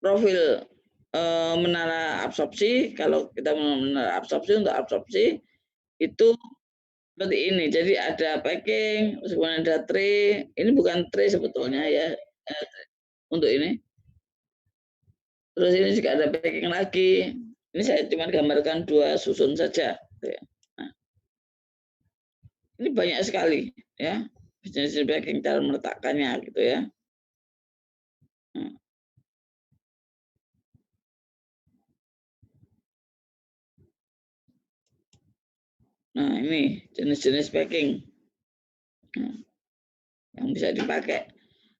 profil menara absorpsi. Kalau kita menara absorpsi, untuk absorpsi itu seperti ini. Jadi ada packing, kemudian ada tray. Ini bukan tray sebetulnya ya, untuk ini. Terus ini juga ada packing lagi. Ini saya cuma gambarkan 2 susun saja. Nah, ini banyak sekali ya, jenis packing, cara meletakkannya gitu ya. Nah, ini jenis-jenis packing yang bisa dipakai.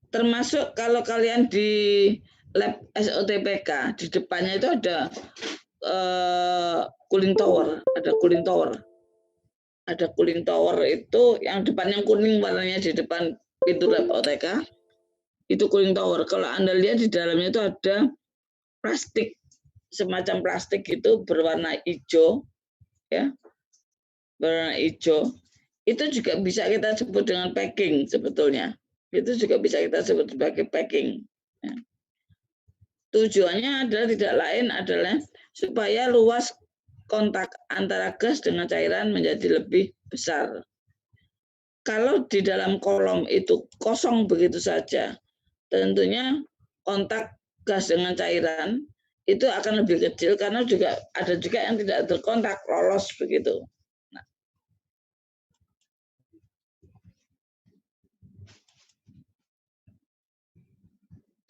Termasuk kalau kalian di lab SOTPK, di depannya itu ada cooling tower, ada cooling tower. Ada cooling tower itu yang depan yang kuning warnanya di depan pintu lab OTK, itu cooling tower. Kalau Anda lihat di dalamnya itu ada plastik, semacam plastik itu berwarna hijau, ya, berwarna hijau. Itu juga bisa kita sebut dengan packing sebetulnya. Itu juga bisa kita sebut sebagai packing. Ya. Tujuannya adalah tidak lain adalah supaya luas kontak antara gas dengan cairan menjadi lebih besar. Kalau di dalam kolom itu kosong begitu saja, tentunya kontak gas dengan cairan itu akan lebih kecil karena juga ada juga yang tidak terkontak, lolos begitu. Nah,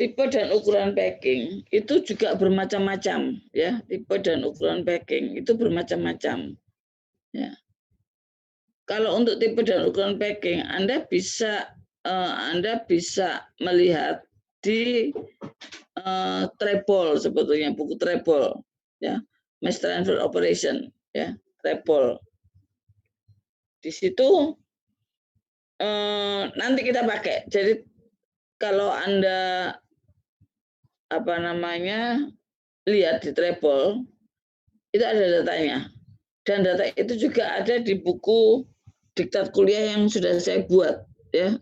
tipe dan ukuran packing itu juga bermacam-macam ya. Tipe dan ukuran packing itu bermacam-macam ya. Kalau untuk tipe dan ukuran packing, Anda bisa melihat di Trebol, sebetulnya buku Trebol ya, Mass Transfer Operation ya, Trebol. Di situ nanti kita pakai. Jadi kalau Anda lihat di Trebol itu ada datanya, dan data itu juga ada di buku diktat kuliah yang sudah saya buat ya,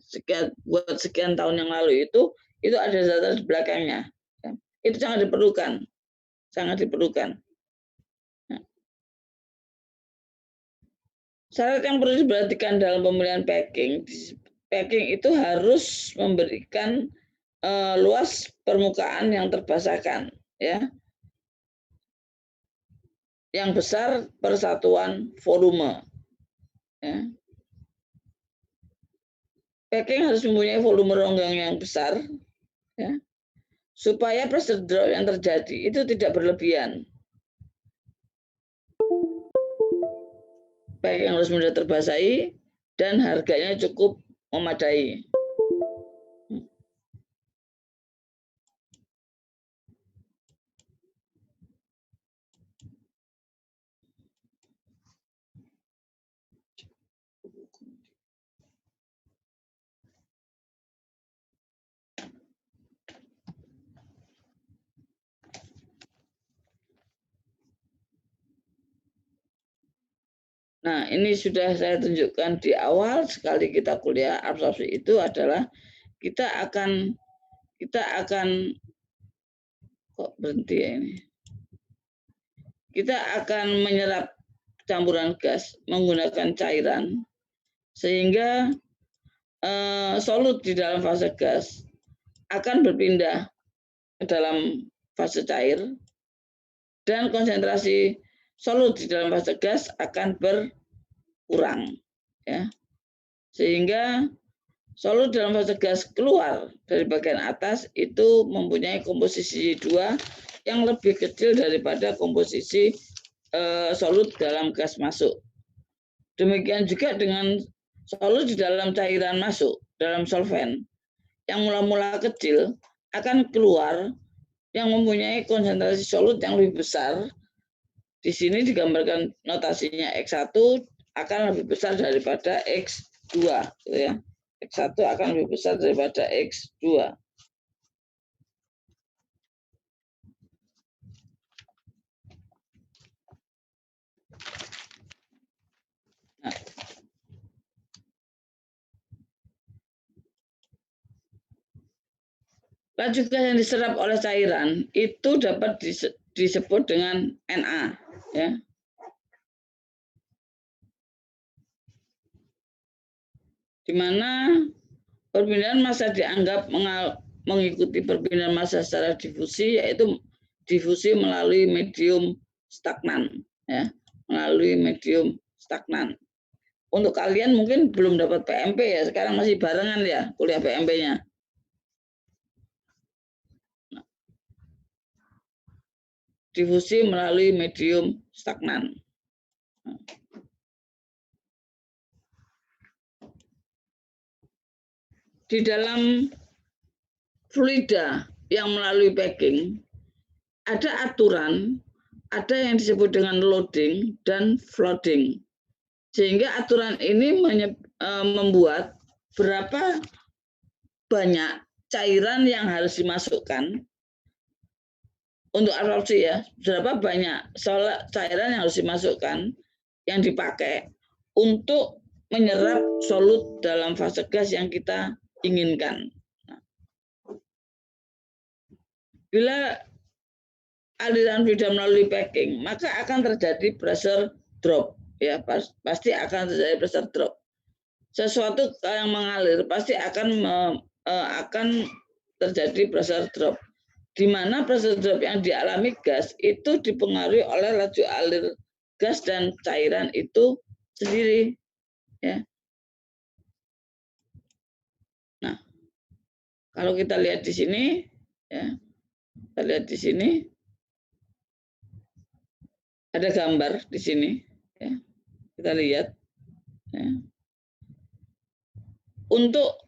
sekian tahun yang lalu itu ada data di belakangnya ya. Itu sangat diperlukan, sangat diperlukan. Nah, syarat yang perlu diperhatikan dalam pemilihan packing itu harus memberikan luas permukaan yang terbasahkan ya, yang besar per satuan volume ya. Packing harus mempunyai volume ronggang yang besar ya, supaya pressure drop yang terjadi itu tidak berlebihan. Packing harus mudah terbasahi dan harganya cukup memadai. Nah, ini sudah saya tunjukkan di awal sekali kita kuliah absorpsi itu adalah kita akan kok berhenti ya ini. Kita akan menyerap campuran gas menggunakan cairan sehingga solut di dalam fase gas akan berpindah ke dalam fase cair dan konsentrasi solut di dalam fase gas akan berkurang ya. Sehingga solut dalam fase gas keluar dari bagian atas itu mempunyai komposisi 2 yang lebih kecil daripada komposisi solut dalam gas masuk. Demikian juga dengan solut di dalam cairan masuk, dalam solvent, yang mula-mula kecil akan keluar yang mempunyai konsentrasi solut yang lebih besar. Di sini digambarkan notasinya X1 akan lebih besar daripada X2 gitu ya. X1 akan lebih besar daripada X2. Nah, Laju gas yang diserap oleh cairan itu dapat disebut dengan Na, ya. Di mana perpindahan massa dianggap mengikuti perpindahan massa secara difusi, yaitu difusi melalui medium stagnan, ya, melalui medium stagnan. Untuk kalian mungkin belum dapat PMP ya, sekarang masih barengan ya kuliah PMP-nya. Difusi melalui medium stagnan. Di dalam fluida yang melalui packing, ada aturan, ada yang disebut dengan loading dan flooding. Sehingga aturan ini membuat berapa banyak cairan yang harus dimasukkan untuk absorpsi, ya, berapa banyak cairan yang harus dimasukkan yang dipakai untuk menyerap solut dalam fase gas yang kita inginkan. Bila aliran fluida melalui packing, maka akan terjadi pressure drop, ya, pasti akan terjadi pressure drop. Sesuatu yang mengalir pasti akan terjadi pressure drop, di mana pressure drop yang dialami gas itu dipengaruhi oleh laju alir gas dan cairan itu sendiri, ya. Nah, kalau kita lihat di sini, ya, kita lihat di sini ada gambar di sini, ya. Kita lihat, ya. Untuk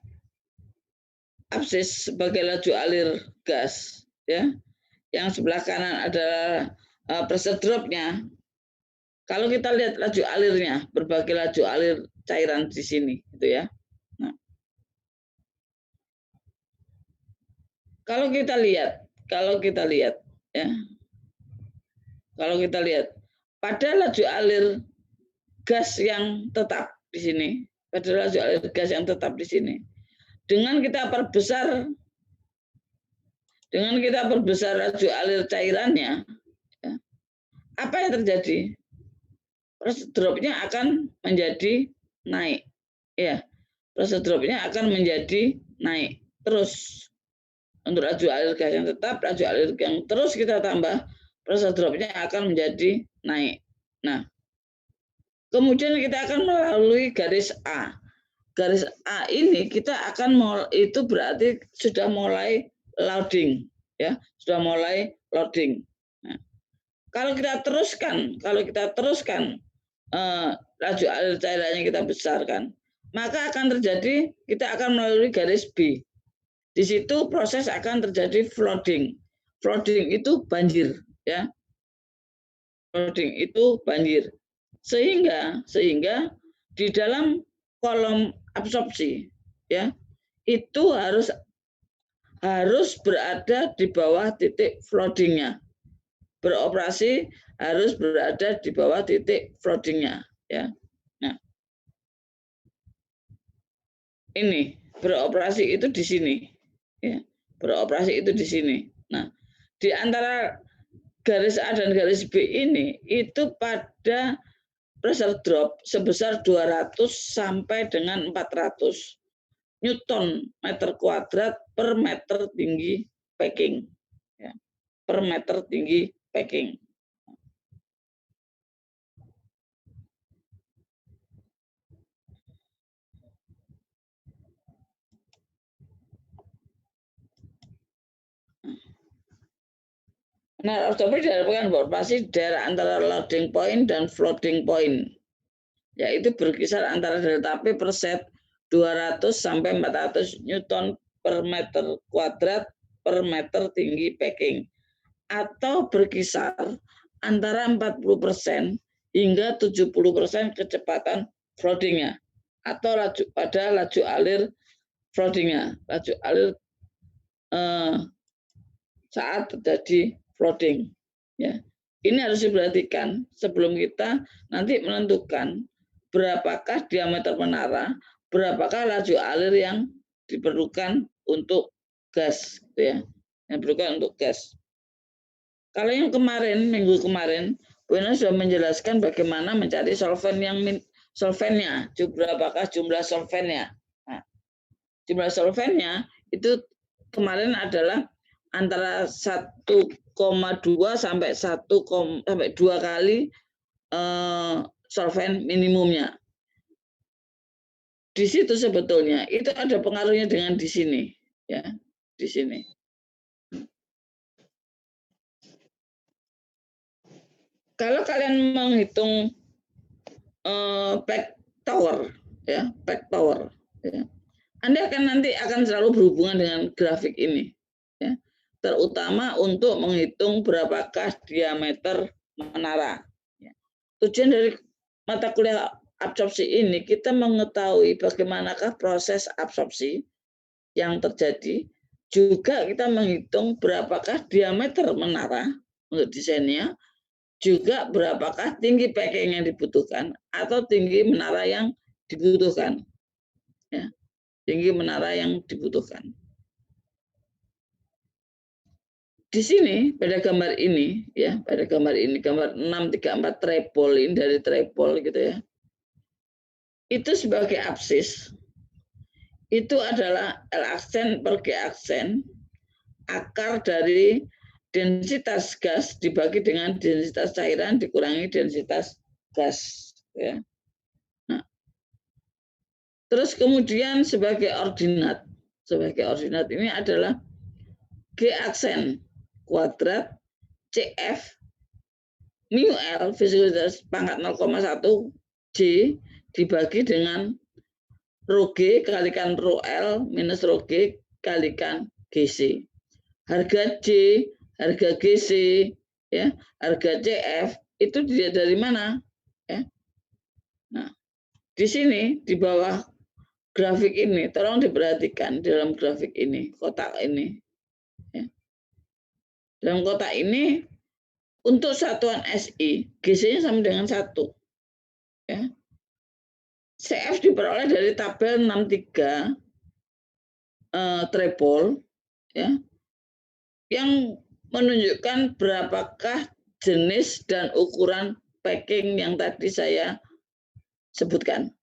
absis sebagai laju alir gas, ya, yang sebelah kanan adalah pressure drop-nya. Kalau kita lihat laju alirnya, berbagai laju alir cairan di sini, gitu ya. Nah, kalau kita lihat, ya, kalau kita lihat pada laju alir gas yang tetap di sini, pada laju alir gas yang tetap di sini, dengan kita perbesar laju alir cairannya, ya, apa yang terjadi? Pressure drop-nya akan menjadi naik, ya. Pressure drop-nya akan menjadi naik terus. Untuk laju alir gas yang tetap, laju alir yang terus kita tambah, pressure drop-nya akan menjadi naik. Nah, kemudian kita akan melalui garis A. Garis A ini kita akan itu berarti sudah mulai loading, ya, sudah mulai loading. Nah, kalau kita teruskan laju alir cairannya kita besarkan, maka akan terjadi, kita akan melalui garis B. Di situ proses akan terjadi flooding. Flooding itu banjir, ya. Flooding itu banjir. Sehingga di dalam kolom absorpsi, ya, itu harus berada di bawah titik floodingnya. Beroperasi harus berada di bawah titik floodingnya, ya. Nah, ini beroperasi itu di sini, ya. Beroperasi itu di sini. Nah, di antara garis A dan garis B ini itu pada pressure drop sebesar 200 sampai dengan 400 Newton meter kuadrat per meter tinggi packing, ya, per meter tinggi packing. Nah, absorber diharapkan beroperasi daerah antara loading point dan flooding point, yaitu berkisar antara delta P per set 200 sampai 400 Newton per meter kuadrat per meter tinggi packing, atau berkisar antara 40% hingga 70% kecepatan floodingnya, atau laju alir floodingnya, laju alir saat terjadi flooding, ya. Ini harus diperhatikan sebelum kita nanti menentukan berapakah diameter menara, berapakah laju alir yang diperlukan untuk gas, gitu ya. Yang diperlukan untuk gas. Kalau yang kemarin, minggu kemarin, Bu Ena sudah menjelaskan bagaimana mencari solvent yang solventnya, berapakah jumlah solventnya. Nah, jumlah solventnya itu kemarin adalah antara 1,2 sampai 2 kali solvent minimumnya. Di situ sebetulnya itu ada pengaruhnya dengan di sini, ya, di sini. Kalau kalian menghitung back tower, ya, back tower, ya, Anda nanti akan selalu berhubungan dengan grafik ini, ya, terutama untuk menghitung berapakah diameter menara. Ya. Tujuan dari mata kuliah absorpsi ini kita mengetahui bagaimanakah proses absorpsi yang terjadi, juga kita menghitung berapakah diameter menara untuk desainnya, juga berapakah tinggi packing yang dibutuhkan atau tinggi menara yang dibutuhkan. Ya, tinggi menara yang dibutuhkan. Di sini pada gambar ini, ya, pada gambar ini, gambar 634 tripod ini dari tripod gitu ya. Itu sebagai absis, itu adalah L aksen per G aksen, akar dari densitas gas dibagi dengan densitas cairan dikurangi densitas gas, ya. Nah, terus kemudian sebagai ordinat ini adalah G aksen kuadrat CF mu L viskositas pangkat 0,1 J dibagi dengan rho G kalikan rho L minus rho G kalikan GC. Harga J, harga GC, ya, harga CF itu dilihat dari mana? Ya. Nah, di sini di bawah grafik ini, tolong diperhatikan dalam grafik ini, kotak ini. Ya. Dalam kotak ini, untuk satuan SI, GC-nya sama dengan 1. Ya. CF diperoleh dari tabel 63 tripod, ya, yang menunjukkan berapakah jenis dan ukuran packing yang tadi saya sebutkan.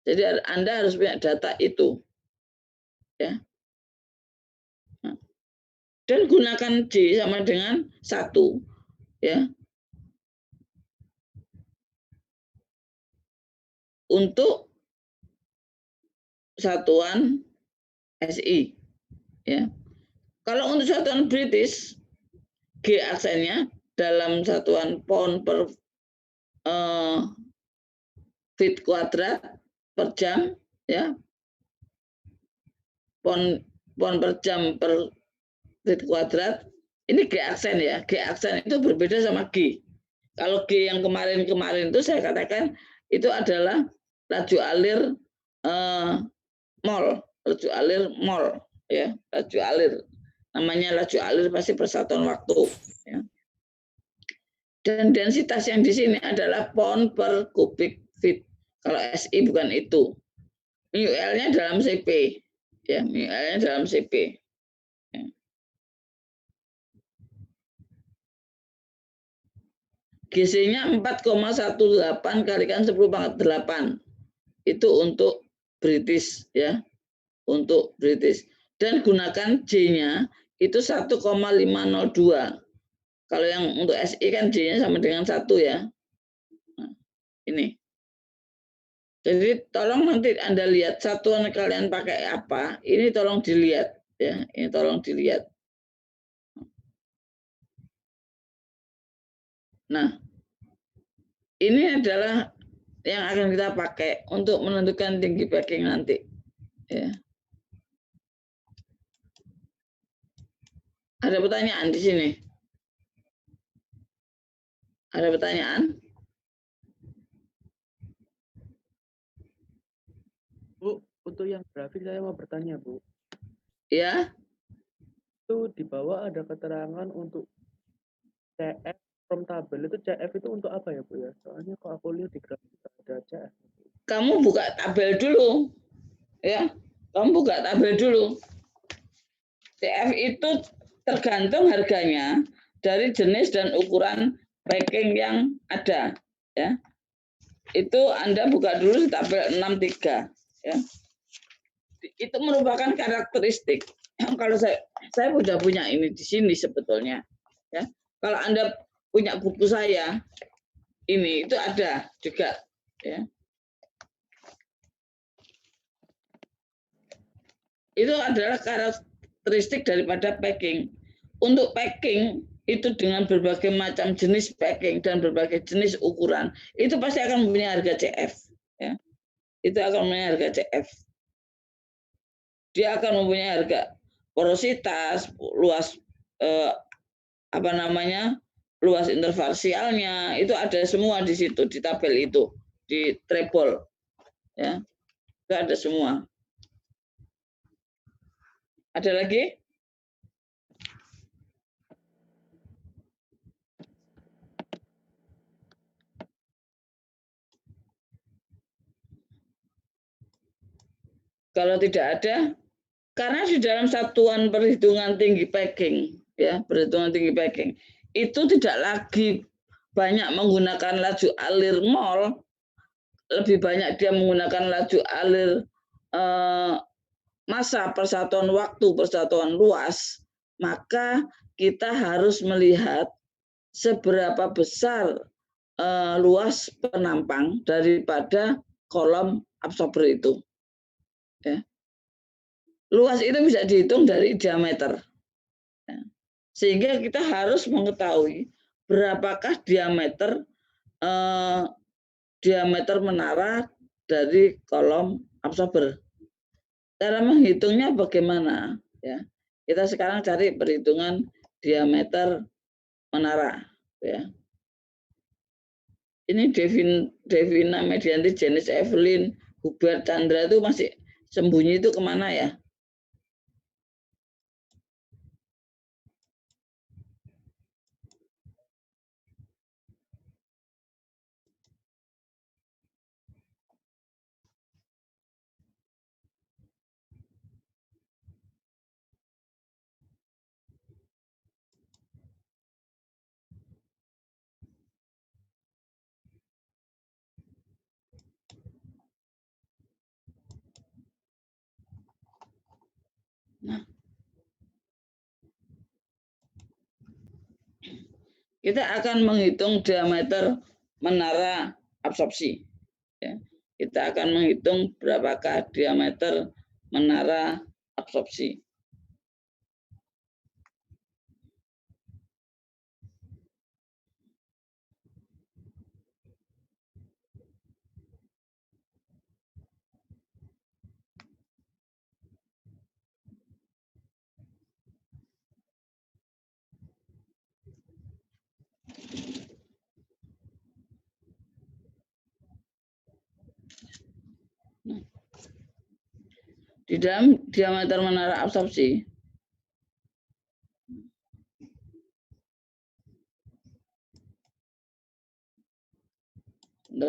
Jadi Anda harus punya data itu, ya. Dan gunakan J sama dengan 1, ya, untuk satuan SI, ya. Kalau untuk satuan British, G aksennya dalam satuan pound per feet kuadrat per jam, ya, pound per jam per feet kuadrat. Ini G aksen, ya. G aksen itu berbeda sama G. Kalau G yang kemarin itu saya katakan itu adalah laju alir mol, laju alir mol, ya, laju alir. Namanya laju alir pasti persatuan waktu, ya. Dan densitas yang di sini adalah pound per kubik feet. Kalau SI bukan itu. Mu-L-nya dalam CP, ya, mu-L-nya dalam CP. Ya. GC-nya 4,18 kalikan 10⁻8. Itu untuk British, ya. Untuk British. Dan gunakan J-nya itu 1,502. Kalau yang untuk SI kan J-nya sama dengan 1, ya. Nah, ini. Jadi tolong nanti Anda lihat satuan kalian pakai apa, ini tolong dilihat, ya. Ini tolong dilihat. Nah, ini adalah yang akan kita pakai untuk menentukan tinggi packing nanti, ya. Ada pertanyaan di sini? Ada pertanyaan? Bu, untuk yang grafik saya mau bertanya, Bu. Ya. Itu di bawah ada keterangan untuk CF from tabel. Itu CF itu untuk apa ya, Bu, ya? Soalnya kok aku lihat di grafik ada CF. Kamu buka tabel dulu, ya. Kamu buka tabel dulu. CF itu tergantung harganya dari jenis dan ukuran packing yang ada, ya. Itu Anda buka dulu di tabel 63, ya. Itu merupakan karakteristik. Kalau saya sudah punya ini di sini sebetulnya, ya. Kalau Anda punya buku saya ini itu ada juga, ya. Itu adalah karakteristik daripada packing. Untuk packing itu dengan berbagai macam jenis packing dan berbagai jenis ukuran, itu pasti akan mempunyai harga CF, ya. Itu akan mempunyai harga CF. Dia akan mempunyai harga porositas, luas luas intervalsialnya, itu ada semua di situ di tabel itu, di treble, ya. Itu ada semua. Ada lagi? Kalau tidak ada, karena di dalam satuan perhitungan tinggi packing, ya, perhitungan tinggi packing, itu tidak lagi banyak menggunakan laju alir mol, lebih banyak dia menggunakan laju alir massa persatuan waktu, persatuan luas, maka kita harus melihat seberapa besar luas penampang daripada kolom absorber itu. Ya. Luas itu bisa dihitung dari diameter. Ya. Sehingga kita harus mengetahui berapakah diameter menara dari kolom absorber. Cara menghitungnya bagaimana? Ya, kita sekarang cari perhitungan diameter menara. Ya. Ini Devina Medianti, Janice Evelyn, Hubert Chandra itu masih sembunyi itu kemana ya? Nah, kita akan menghitung diameter menara absorpsi. Ya. Kita akan menghitung berapakah diameter menara absorpsi. Nah, di dalam diameter menara absorpsi,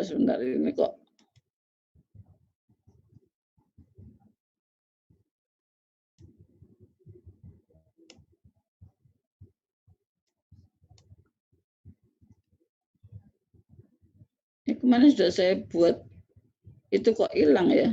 sebentar ini kok ini kemarin sudah saya buat, itu kok hilang ya?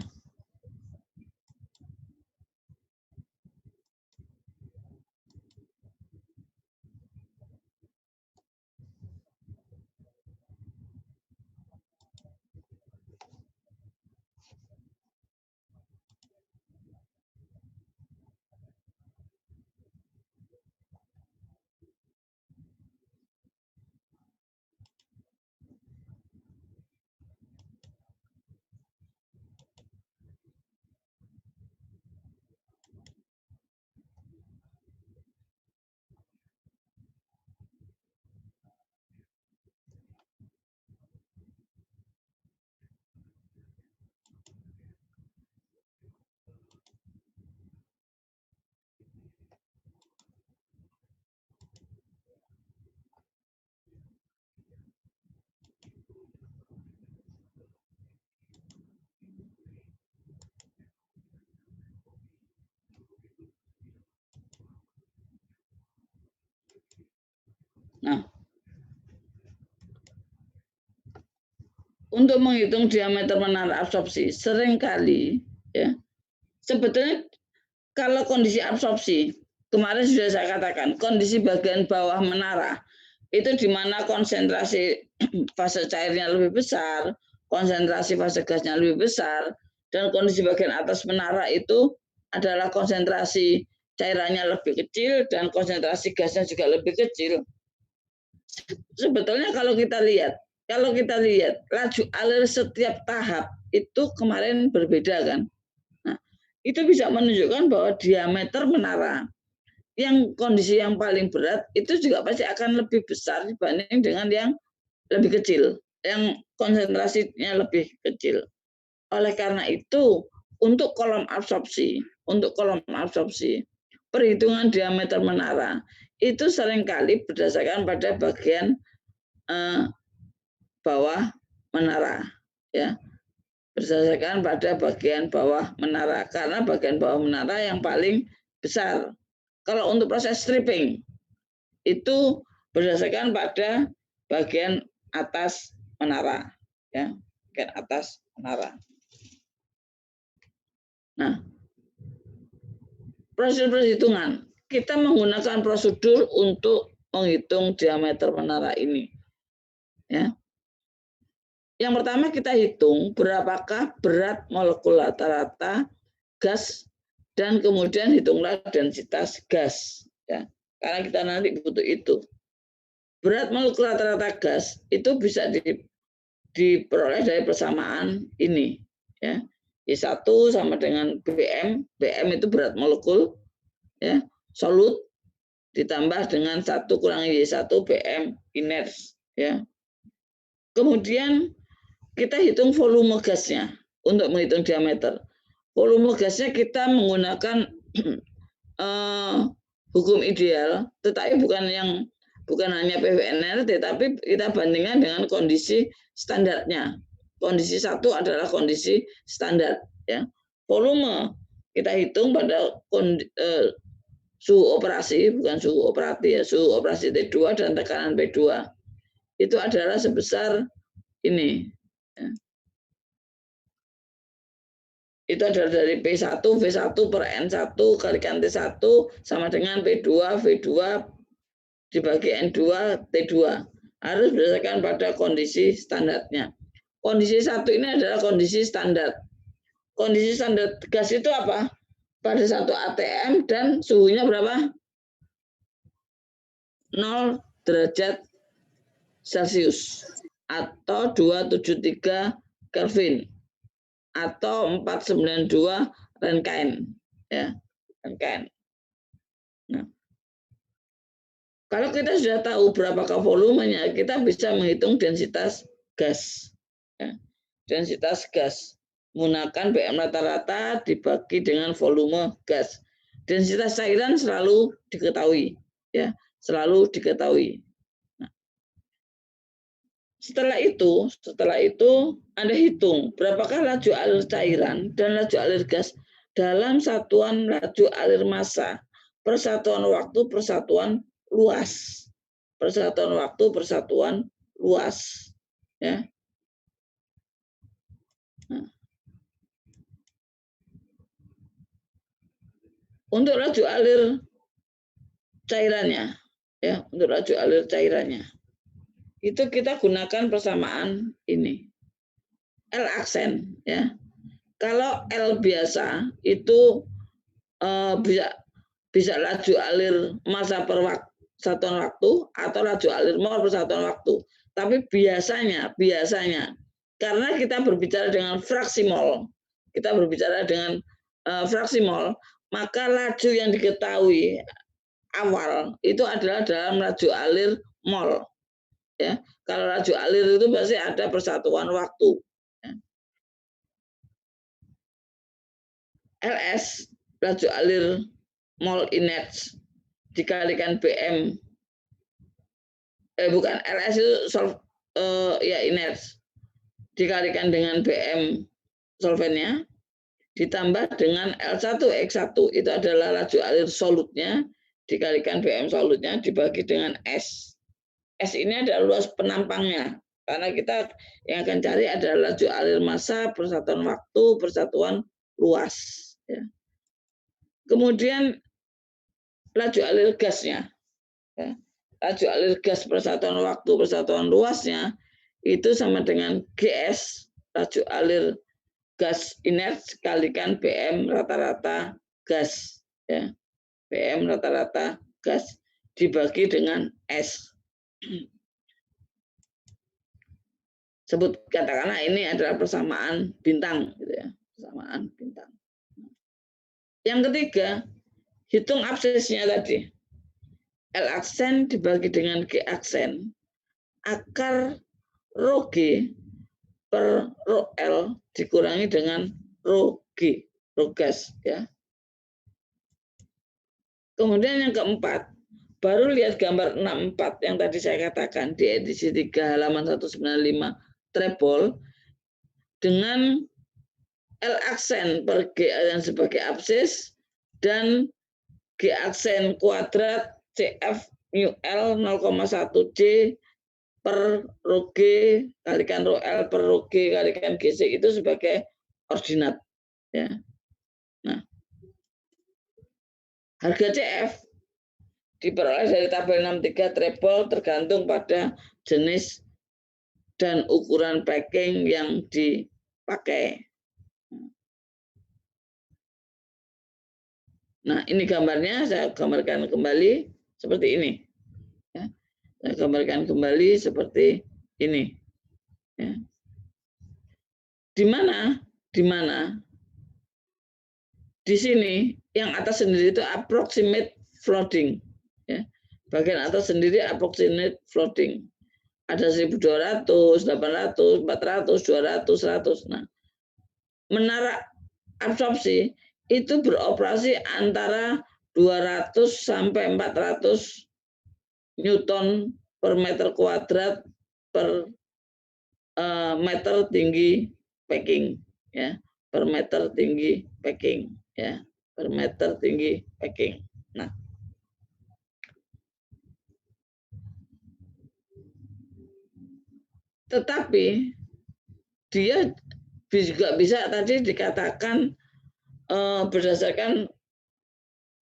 untuk menghitung diameter menara absorpsi seringkali ya sebetulnya kalau kondisi absorpsi kemarin sudah saya katakan kondisi bagian bawah menara itu di mana konsentrasi fase cairnya lebih besar, konsentrasi fase gasnya lebih besar, dan kondisi bagian atas menara itu adalah konsentrasi cairannya lebih kecil dan konsentrasi gasnya juga lebih kecil. Sebetulnya kalau kita lihat laju alir setiap tahap itu kemarin berbeda kan. Nah, itu bisa menunjukkan bahwa diameter menara yang kondisi yang paling berat itu juga pasti akan lebih besar dibanding dengan yang lebih kecil, yang konsentrasinya lebih kecil. Oleh karena itu, untuk kolom absorpsi, perhitungan diameter menara itu seringkali berdasarkan pada bagian bawah menara, ya, berdasarkan pada bagian bawah menara, karena bagian bawah menara yang paling besar. Kalau untuk proses stripping itu berdasarkan pada bagian atas menara, ya, bagian atas menara. Nah, proses perhitungan kita menggunakan prosedur untuk menghitung diameter menara ini, ya. Yang pertama kita hitung berapakah berat molekul rata-rata gas dan kemudian hitunglah densitas gas, ya. Karena kita nanti butuh itu. Berat molekul rata-rata gas itu bisa diperoleh dari persamaan ini, ya. Y1 sama dengan BM, BM itu berat molekul, ya, solut ditambah dengan 1 kurangi Y1 BM inert, ya. Kemudian kita hitung volume gasnya untuk menghitung diameter. Volume gasnya kita menggunakan hukum ideal, tetapi bukan hanya PVNR, tetapi kita bandingkan dengan kondisi standarnya. Kondisi 1 adalah kondisi standar, ya. Volume kita hitung pada suhu operasi, bukan suhu operati, ya, suhu operasi T2 dan tekanan P2 itu adalah sebesar ini, ya. Itu adalah dari P1, V1 per N1 kalikan T1 sama dengan P2, V2 dibagi N2, T2. Harus berdasarkan pada kondisi standarnya. Kondisi 1 ini adalah kondisi standar. Kondisi standar gas itu apa? Pada 1 atm dan suhunya berapa? 0 derajat Celcius atau 273 Kelvin atau 492 Rankine, ya, Rankine. Nah, kalau kita sudah tahu berapakah volumenya, kita bisa menghitung densitas gas, ya. Densitas gas menggunakan BM rata-rata dibagi dengan volume gas. Densitas cairan selalu diketahui, ya, selalu diketahui. Setelah itu Anda hitung berapakah laju alir cairan dan laju alir gas dalam satuan laju alir massa per satuan waktu per satuan luas. Per satuan waktu per satuan luas, ya. Nah. Untuk laju alir cairannya, ya, untuk laju alir cairannya itu kita gunakan persamaan ini. L aksen, ya. Kalau L biasa itu bisa laju alir massa per satuan waktu atau laju alir mol per satuan waktu. Tapi biasanya karena kita berbicara dengan fraksi mol, maka laju yang diketahui awal itu adalah dalam laju alir mol, ya. Kalau laju alir itu pasti ada persatuan waktu, ya. LS laju alir mol inert dikalikan BM, bukan, LS itu ya inert dikalikan dengan BM solvennya ditambah dengan L1X1 itu adalah laju alir solutnya dikalikan BM solutnya dibagi dengan S. S ini adalah luas penampangnya, Karena kita yang akan cari adalah laju alir massa, persatuan waktu, persatuan luas. Ya. Kemudian laju alir gasnya. Ya. Laju alir gas persatuan waktu, persatuan luasnya itu sama dengan GS, laju alir gas inert kalikan BM rata-rata gas. Ya. BM rata-rata gas dibagi dengan S. Sebut katakanlah ini adalah persamaan bintang, gitu ya, persamaan bintang. Yang ketiga, hitung absisnya tadi. L aksen dibagi dengan G aksen, akar rho G per rho L dikurangi dengan rho G, rho gas, ya. Kemudian yang keempat, baru lihat gambar 64 yang tadi saya katakan di edisi 3 halaman 195 treble dengan L aksen per G yang sebagai absis dan G aksen kuadrat CF mu L 0,1 J per rho G kalikan rho L per rho G kalikan GC itu sebagai ordinat. Ya. Nah, harga CF diperoleh dari tabel 63 treble tergantung pada jenis dan ukuran packing yang dipakai. Nah, ini gambarnya saya gambarkan kembali seperti ini. Ya. Saya gambarkan kembali seperti ini. Ya. Di mana? Di sini yang atas sendiri itu approximate flooding. Ya. Bagian atas sendiri approximate flooding. Ada 1.200, 800, 400, 200, 100. Nah, menara absorpsi itu beroperasi antara 200 sampai 400 Newton per meter kuadrat per meter tinggi packing, ya, per meter tinggi packing, ya, per meter tinggi packing. Nah, tetapi dia juga bisa tadi dikatakan berdasarkan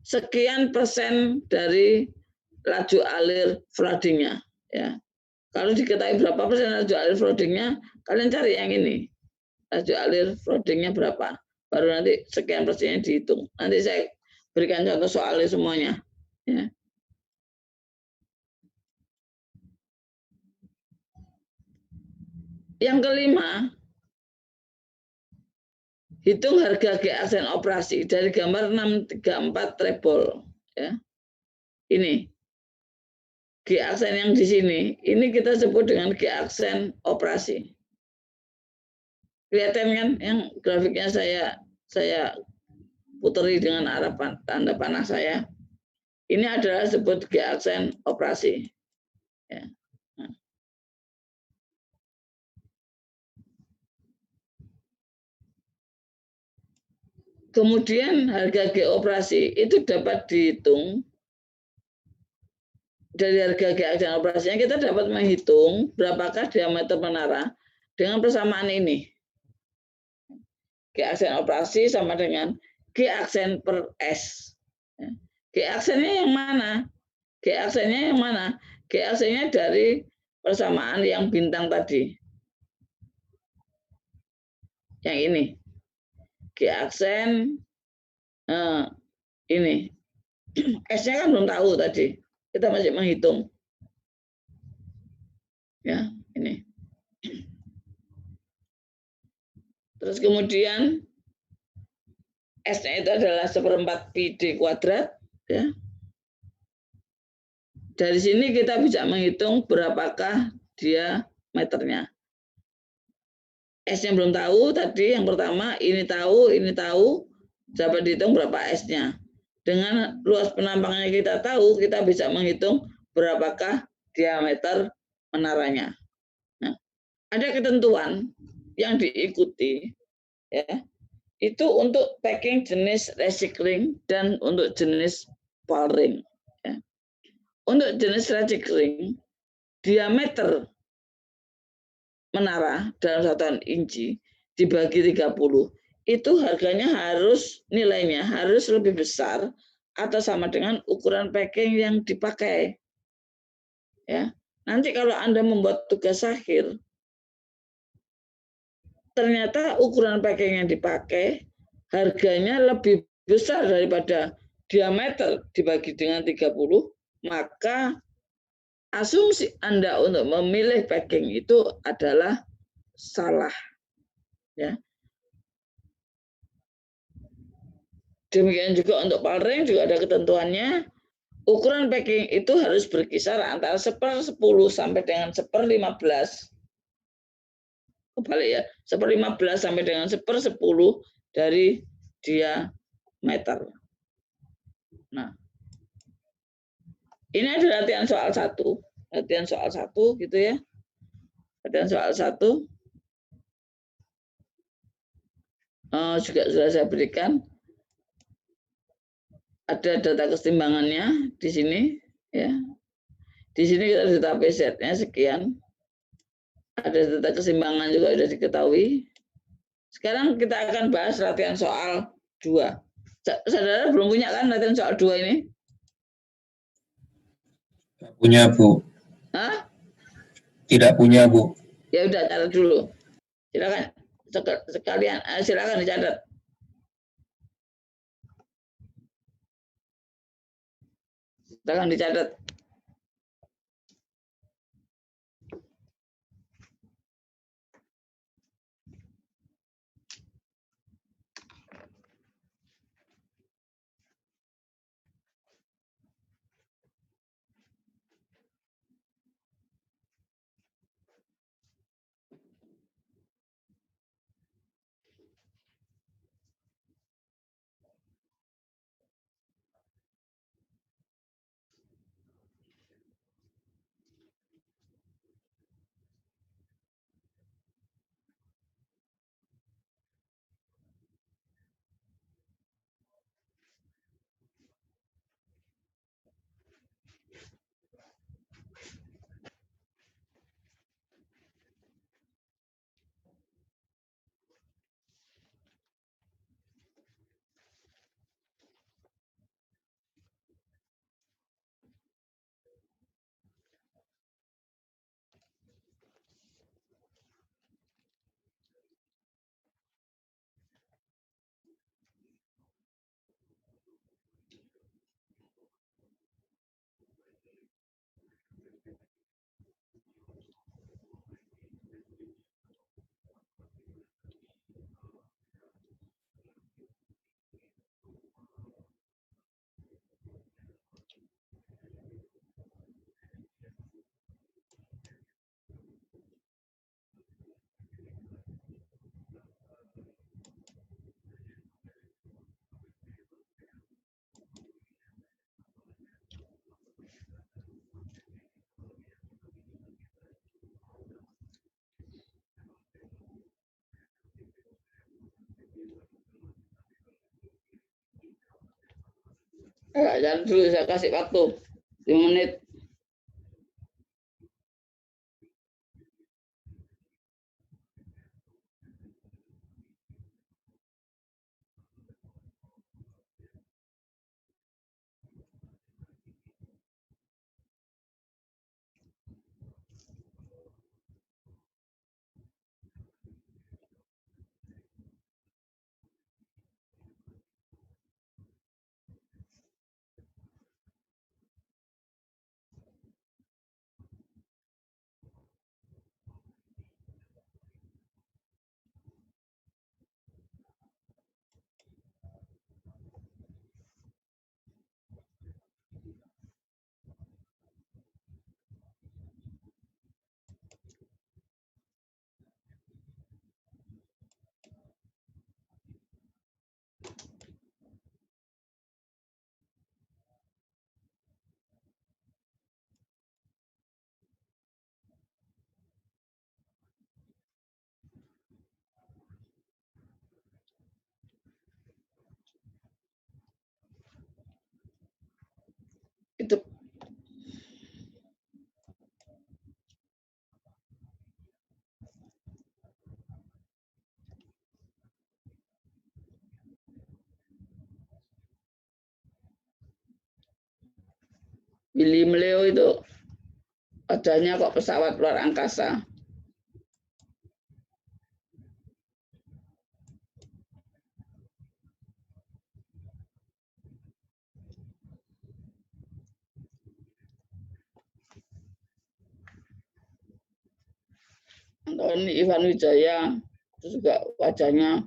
sekian persen dari laju alir floodingnya, ya. Kalau diketahui berapa persen laju alir floodingnya, kalian cari yang ini, laju alir floodingnya berapa, baru nanti sekian persennya dihitung. Nanti saya berikan contoh soalnya semuanya, ya. Yang kelima, hitung harga G aksen operasi dari gambar 634 treble, ya. Ini G aksen yang di sini, ini kita sebut dengan G aksen operasi. Kelihatan kan yang grafiknya saya puteri dengan arah tanda panah saya. Ini adalah sebut G aksen operasi. Ya. Nah. Kemudian harga G operasi itu dapat dihitung dari harga G aksen operasinya, kita dapat menghitung berapakah diameter menara dengan persamaan ini. G aksen operasi sama dengan G aksen per S. G aksennya yang mana? G aksennya yang mana? G aksennya dari persamaan yang bintang tadi. Yang ini. G aksen ini. S-nya kan belum tahu tadi. Kita masih menghitung. Ya, ini. Terus kemudian S-nya itu adalah 1/4 pi D kuadrat, ya. Dari sini kita bisa menghitung berapakah diameternya. S-nya belum tahu tadi yang pertama, ini tahu, dapat dihitung berapa S-nya. Dengan luas penampangnya kita tahu, kita bisa menghitung berapakah diameter menaranya. Nah, ada ketentuan yang diikuti, ya, itu untuk packing jenis recycling dan untuk jenis polring. Ya. Untuk jenis recycling, diameter menara dalam satuan inci dibagi 30, itu harganya nilainya harus lebih besar atau sama dengan ukuran packing yang dipakai. Ya. Nanti kalau Anda membuat tugas akhir, ternyata ukuran packing yang dipakai harganya lebih besar daripada diameter dibagi dengan 30, maka asumsi Anda untuk memilih packing itu adalah salah. Ya. Demikian juga untuk palring juga ada ketentuannya. Ukuran packing itu harus berkisar antara 1/10 sampai dengan 1/15. Kebalik ya, 1/15 sampai dengan 1/10 dari diameter. Nah, ini ada latihan soal 1. Latihan soal 1 gitu ya. Latihan soal 1 juga sudah saya berikan. Ada data kesetimbangannya di sini ya. Di sini kita data PZ-nya sekian. Ada data keseimbangan juga sudah diketahui. Sekarang kita akan bahas latihan soal 2. Saudara belum punya kan latihan soal 2 ini? Punya, Bu. Hah? Tidak punya, Bu. Ya udah, catat dulu. Silakan sekalian, silakan dicatat. Silakan dicatat. Jangan dulu, saya kasih waktu 5 menit. William Leo itu wajahnya kok pesawat luar angkasa. Antoni Ivan Wijaya itu juga wajahnya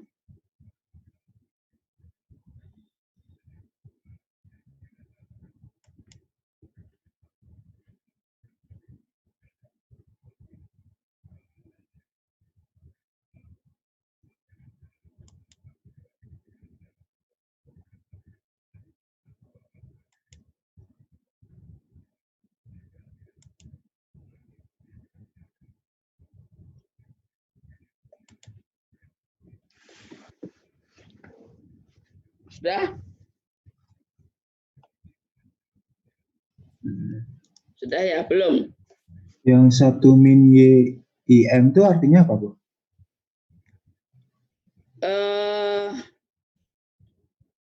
sudah? Sudah ya, belum? Yang 1 min YIM itu artinya apa, Bu?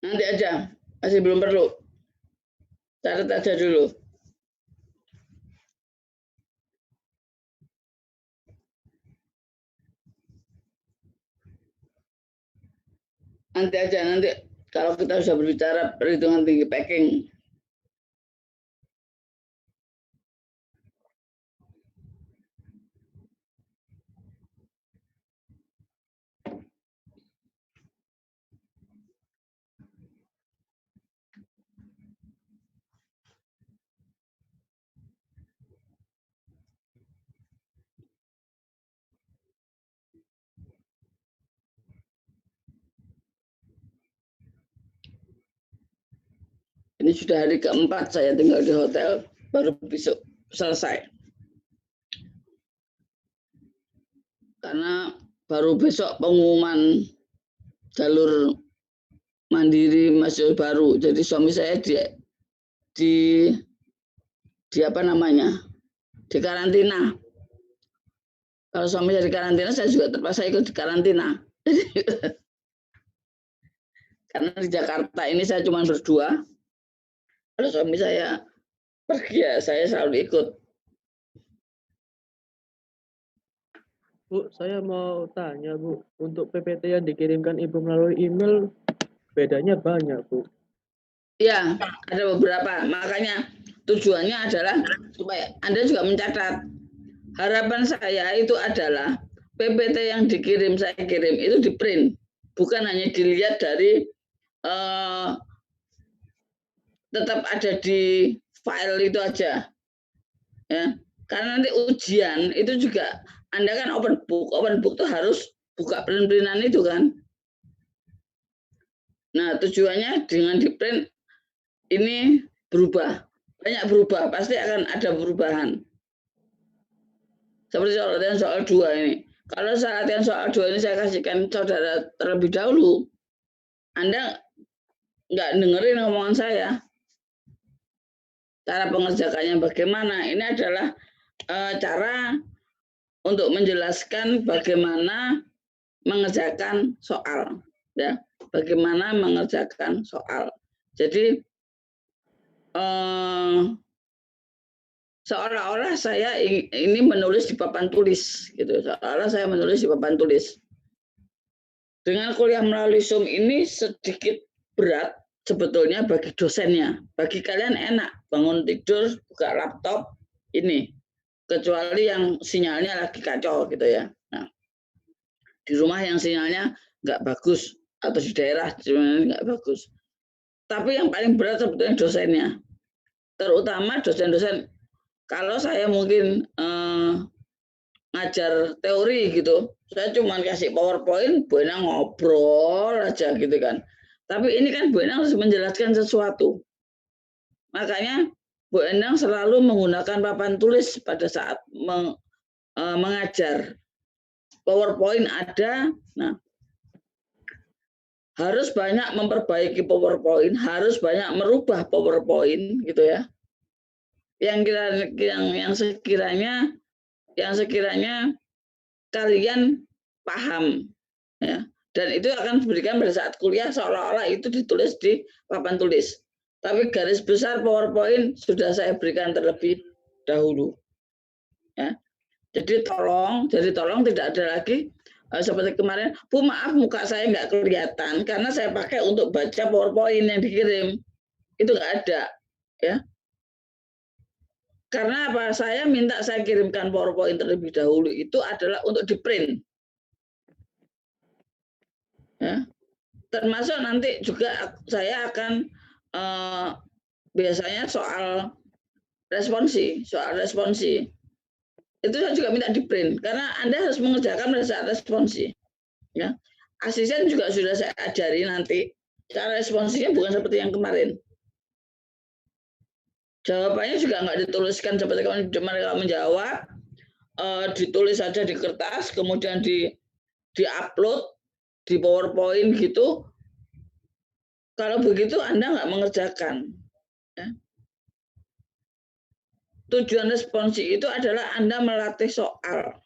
Nanti aja, masih belum perlu. Catat aja dulu. Nanti aja, nanti kalau kita sudah berbicara perhitungan tinggi packing. Ini sudah hari keempat saya tinggal di hotel, baru besok selesai. Karena baru besok pengumuman jalur mandiri masih baru. Jadi suami saya di apa namanya? Di karantina. Kalau suami saya di karantina, saya juga terpaksa ikut di karantina. Karena di Jakarta ini saya cuma berdua. Kalau suami saya pergi ya saya selalu ikut. Bu, saya mau tanya, Bu. Untuk PPT yang dikirimkan Ibu melalui email, bedanya banyak, Bu. Ya, ada beberapa. Makanya tujuannya adalah supaya Anda juga mencatat. Harapan saya itu adalah PPT yang dikirim, saya kirim, itu di print. Bukan hanya dilihat dari tetap ada di file itu aja. Ya, karena nanti ujian itu juga Anda kan open book tuh harus buka print-printan itu kan. Nah, tujuannya dengan di print ini berubah, banyak berubah, pasti akan ada perubahan. Seperti soal 2 ini. Kalau latihan soal 2 ini saya kasihkan saudara terlebih dahulu, Anda nggak dengerin omongan saya. Cara pengerjakannya bagaimana? Ini adalah cara untuk menjelaskan bagaimana mengerjakan soal, ya. Bagaimana mengerjakan soal. Jadi seolah-olah saya ini menulis di papan tulis, gitu. Seolah-olah saya menulis di papan tulis. Dengan kuliah melalui Zoom ini sedikit berat sebetulnya bagi dosennya. Bagi kalian enak, bangun tidur, buka laptop, ini. Kecuali yang sinyalnya lagi kacau gitu ya. Nah, di rumah yang sinyalnya nggak bagus, atau di daerah sinyalnya nggak bagus. Tapi yang paling berat sebetulnya dosennya. Terutama dosen-dosen, kalau saya mungkin ngajar teori gitu, saya cuma kasih PowerPoint, Bu Endang ngobrol aja gitu kan. Tapi ini kan Bu Endang harus menjelaskan sesuatu. Makanya Bu Endang selalu menggunakan papan tulis pada saat mengajar. PowerPoint ada, nah harus banyak memperbaiki PowerPoint, harus banyak merubah PowerPoint gitu ya. Yang sekiranya kalian paham ya, dan itu akan diberikan pada saat kuliah seolah-olah itu ditulis di papan tulis. Tapi garis besar PowerPoint sudah saya berikan terlebih dahulu. Ya. Jadi tolong tidak ada lagi seperti kemarin, Bu maaf muka saya nggak kelihatan karena saya pakai untuk baca PowerPoint yang dikirim. Itu nggak ada. Ya. Karena apa? Saya minta saya kirimkan PowerPoint terlebih dahulu itu adalah untuk di print. Ya. Termasuk nanti juga saya akan biasanya soal responsi itu saya juga minta di print karena Anda harus mengerjakan pada saat responsi. Ya. Asisten juga sudah saya ajari nanti cara responsinya bukan seperti yang kemarin. Jawabannya juga nggak dituliskan seperti mereka menjawab, ditulis saja di kertas, kemudian di-upload di PowerPoint gitu. Kalau begitu Anda nggak mengerjakan. Ya. Tujuan responsi itu adalah Anda melatih soal.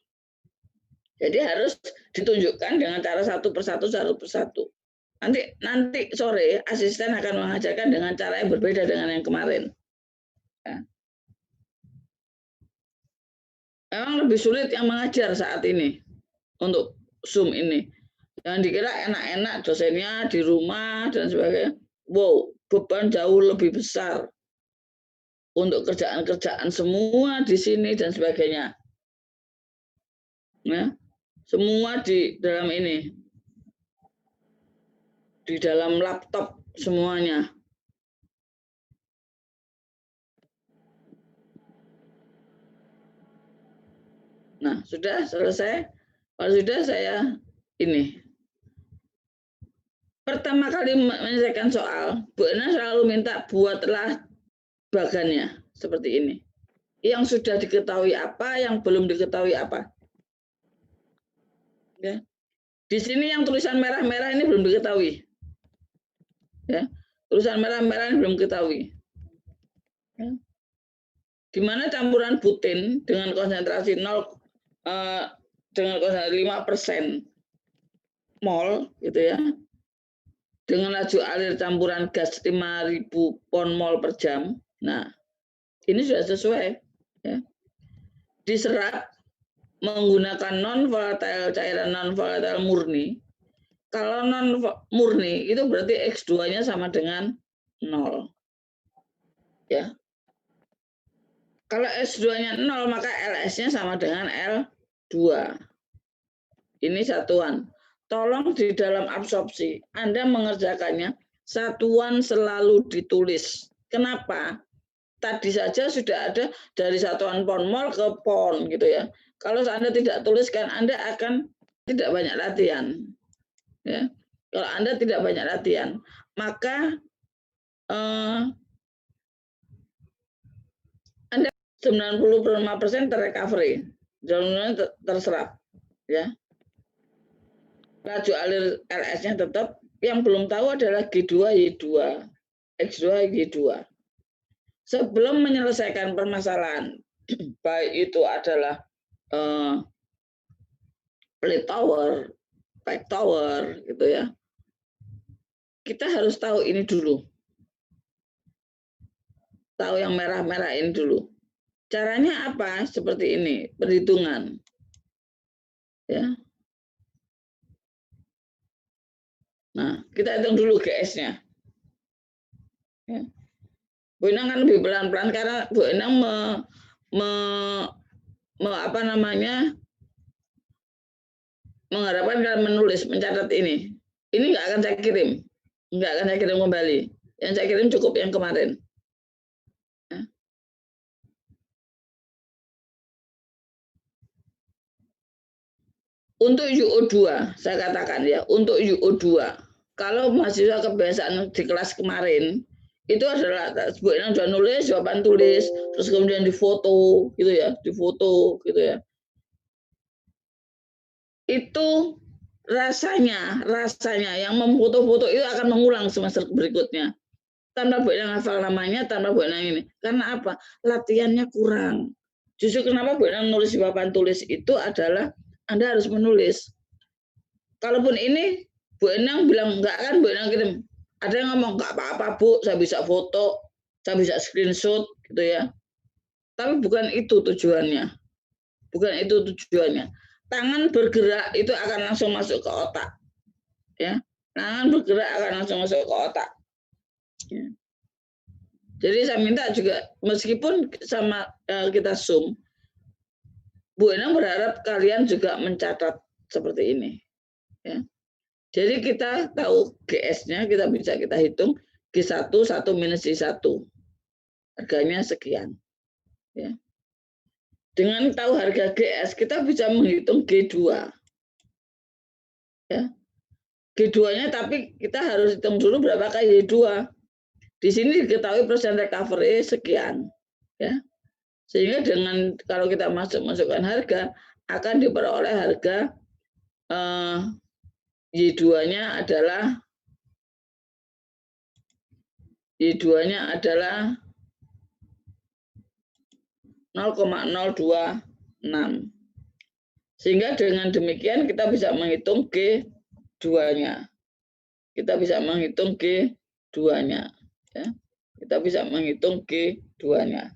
Jadi harus ditunjukkan dengan cara satu persatu. Nanti sore asisten akan mengajarkan dengan cara yang berbeda dengan yang kemarin. Ya. Memang lebih sulit yang mengajar saat ini untuk Zoom ini. Yang dikira enak-enak dosennya di rumah dan sebagainya. Wow, beban jauh lebih besar untuk kerjaan-kerjaan semua di sini dan sebagainya. Ya, semua di dalam ini. Di dalam laptop semuanya. Nah, sudah selesai. Kalau sudah saya ini. Pertama kali menyelesaikan soal, Bu Ena selalu minta buatlah bagannya seperti ini. Yang sudah diketahui apa, yang belum diketahui apa. Ya. Di sini yang tulisan merah-merah ini belum diketahui. Ya. Tulisan merah-merah ini belum diketahui. Ya. Di mana campuran butin dengan konsentrasi 0 dengan konsentrasi 5% mol gitu ya. Dengan laju alir campuran gas 5.000 pon mol per jam. Nah, ini sudah sesuai. Ya. Diserap menggunakan non-volatile cairan non-volatile murni. Kalau non-murni itu berarti X2-nya sama dengan 0. Ya. Kalau S2-nya 0, maka LS-nya sama dengan L2. Ini satuan. Tolong di dalam absorpsi, Anda mengerjakannya satuan selalu ditulis. Kenapa? Tadi saja sudah ada dari satuan pon mol ke pon gitu ya. Kalau Anda tidak tuliskan, Anda akan tidak banyak latihan. Ya. Kalau Anda tidak banyak latihan, maka Anda 95% terrecovery, terserap. Ya. Laju alir LS-nya tetap, yang belum tahu adalah G2, Y2, X2, Y2. Sebelum menyelesaikan permasalahan, baik itu adalah plate tower, back tower, gitu ya, kita harus tahu ini dulu. Tahu yang merah-merah ini dulu. Caranya apa? Seperti ini, perhitungan. Ya. Nah, kita hitung dulu GS-nya. Ya. Bu Enang kan lebih pelan-pelan karena Bu Enang mengharapkan kalian menulis, mencatat ini. Ini nggak akan saya kirim. Nggak akan saya kirim kembali. Yang saya kirim cukup yang kemarin. Ya. Untuk UO2, saya katakan ya, untuk UO2, kalau mahasiswa kebiasaan di kelas kemarin, itu adalah Bu Enang sudah nulis, jawaban tulis, terus kemudian difoto, gitu ya, difoto, gitu ya. Itu rasanya yang memfoto-foto itu akan mengulang semester berikutnya. Tanpa Bu Enang hafal namanya, tanpa Bu Enang ini. Karena apa? Latihannya kurang. Justru kenapa Bu Enang nulis jawaban tulis itu adalah Anda harus menulis. Kalaupun ini Bu Enang bilang enggak kan, Bu Enang kirim. Ada yang ngomong nggak apa-apa Bu, saya bisa foto, saya bisa screenshot gitu ya. Tapi bukan itu tujuannya. Bukan itu tujuannya. Tangan bergerak itu akan langsung masuk ke otak. Ya. Tangan bergerak akan langsung masuk ke otak. Ya. Jadi saya minta juga meskipun sama kita Zoom, Bu Enang berharap kalian juga mencatat seperti ini. Ya. Jadi kita tahu GS-nya, kita bisa kita hitung G1, 1 minus G1. Harganya sekian. Ya. Dengan tahu harga GS, kita bisa menghitung G2. Ya. G2-nya tapi kita harus hitung dulu berapa kali Y2. Di sini diketahui persen recovery sekian. Ya. Sehingga dengan kalau kita masukkan harga, akan diperoleh harga Y2-nya adalah 0,026. Sehingga dengan demikian kita bisa menghitung G2-nya. Kita bisa menghitung G2-nya. Ya. Kita bisa menghitung G2-nya.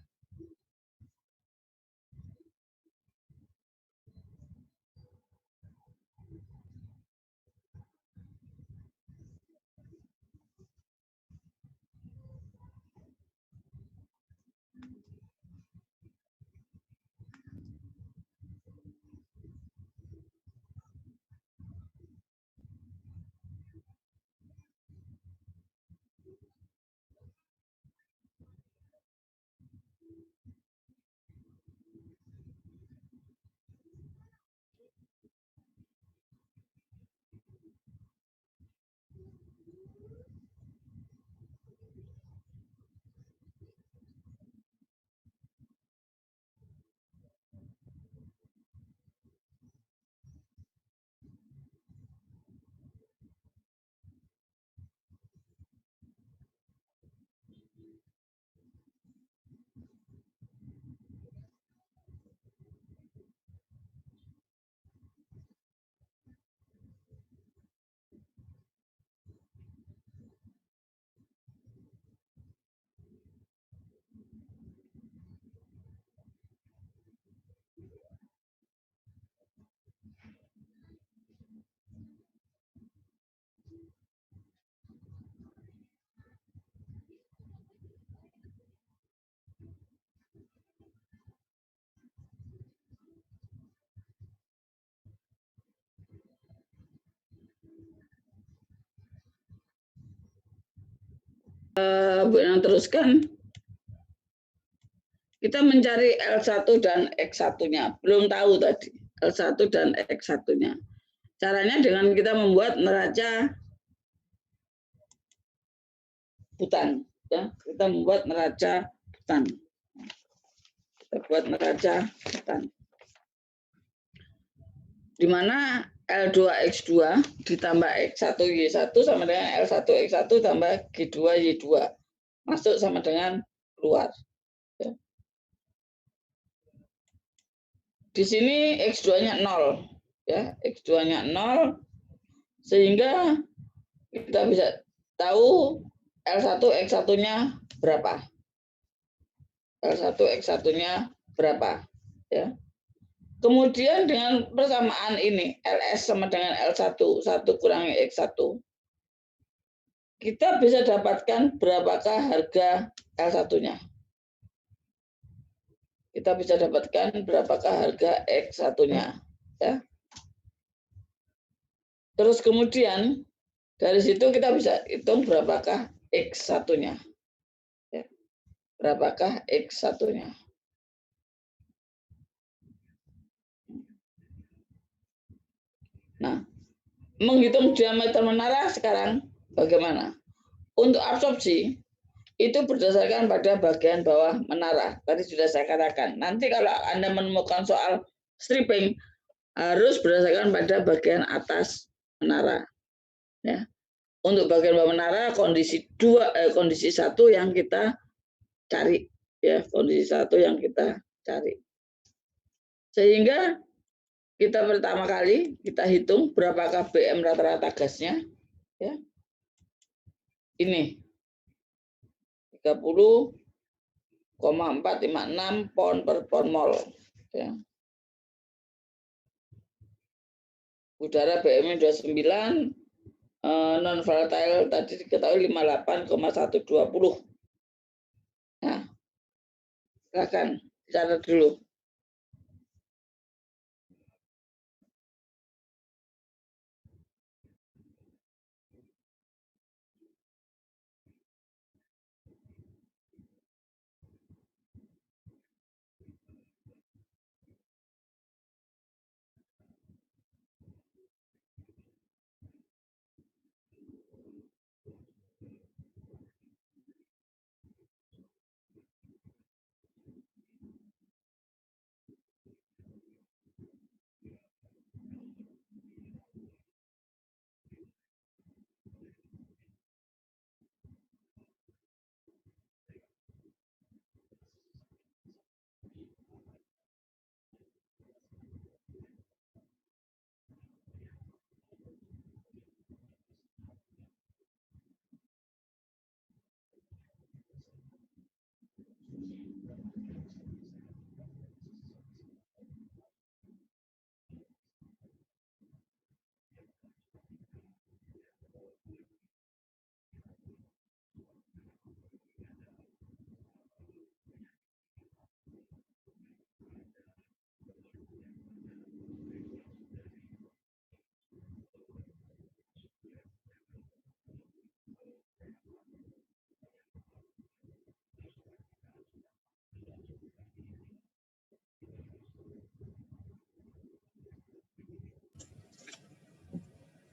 Bu Enang teruskan. Kita mencari L1 dan X1-nya. Belum tahu tadi L1 dan X1-nya. Caranya dengan kita membuat neraca hutan. Ya, kita membuat neraca hutan. Kita buat neraca hutan. Di mana L2X2 ditambah X1Y1 sama dengan L1X1 tambah G2Y2. Masuk sama dengan keluar. Ya. Di sini X2-nya 0. Ya, X2-nya 0. Sehingga kita bisa tahu L1 X1-nya berapa. L1 X1-nya berapa. Ya. Kemudian dengan persamaan ini, LS sama dengan L1, 1 kurangi X1, kita bisa dapatkan berapakah harga L1-nya. Kita bisa dapatkan berapakah harga X1-nya. Ya. Terus kemudian, dari situ kita bisa hitung berapakah X1-nya. Ya. Berapakah X1-nya. Nah, menghitung diameter menara sekarang bagaimana? Untuk absorpsi, itu berdasarkan pada bagian bawah menara. Tadi sudah saya katakan. Nanti kalau Anda menemukan soal stripping, harus berdasarkan pada bagian atas menara. Ya. Untuk bagian bawah menara, kondisi 1 yang kita cari. Ya, kondisi 1 yang kita cari. Sehingga kita pertama kali kita hitung berapakah BM rata-rata gasnya, ya. ini 30,456 pound per pound mol. Ya. Udara BM 29, non volatile tadi diketahui 58,120. Nah, silakan catat dulu.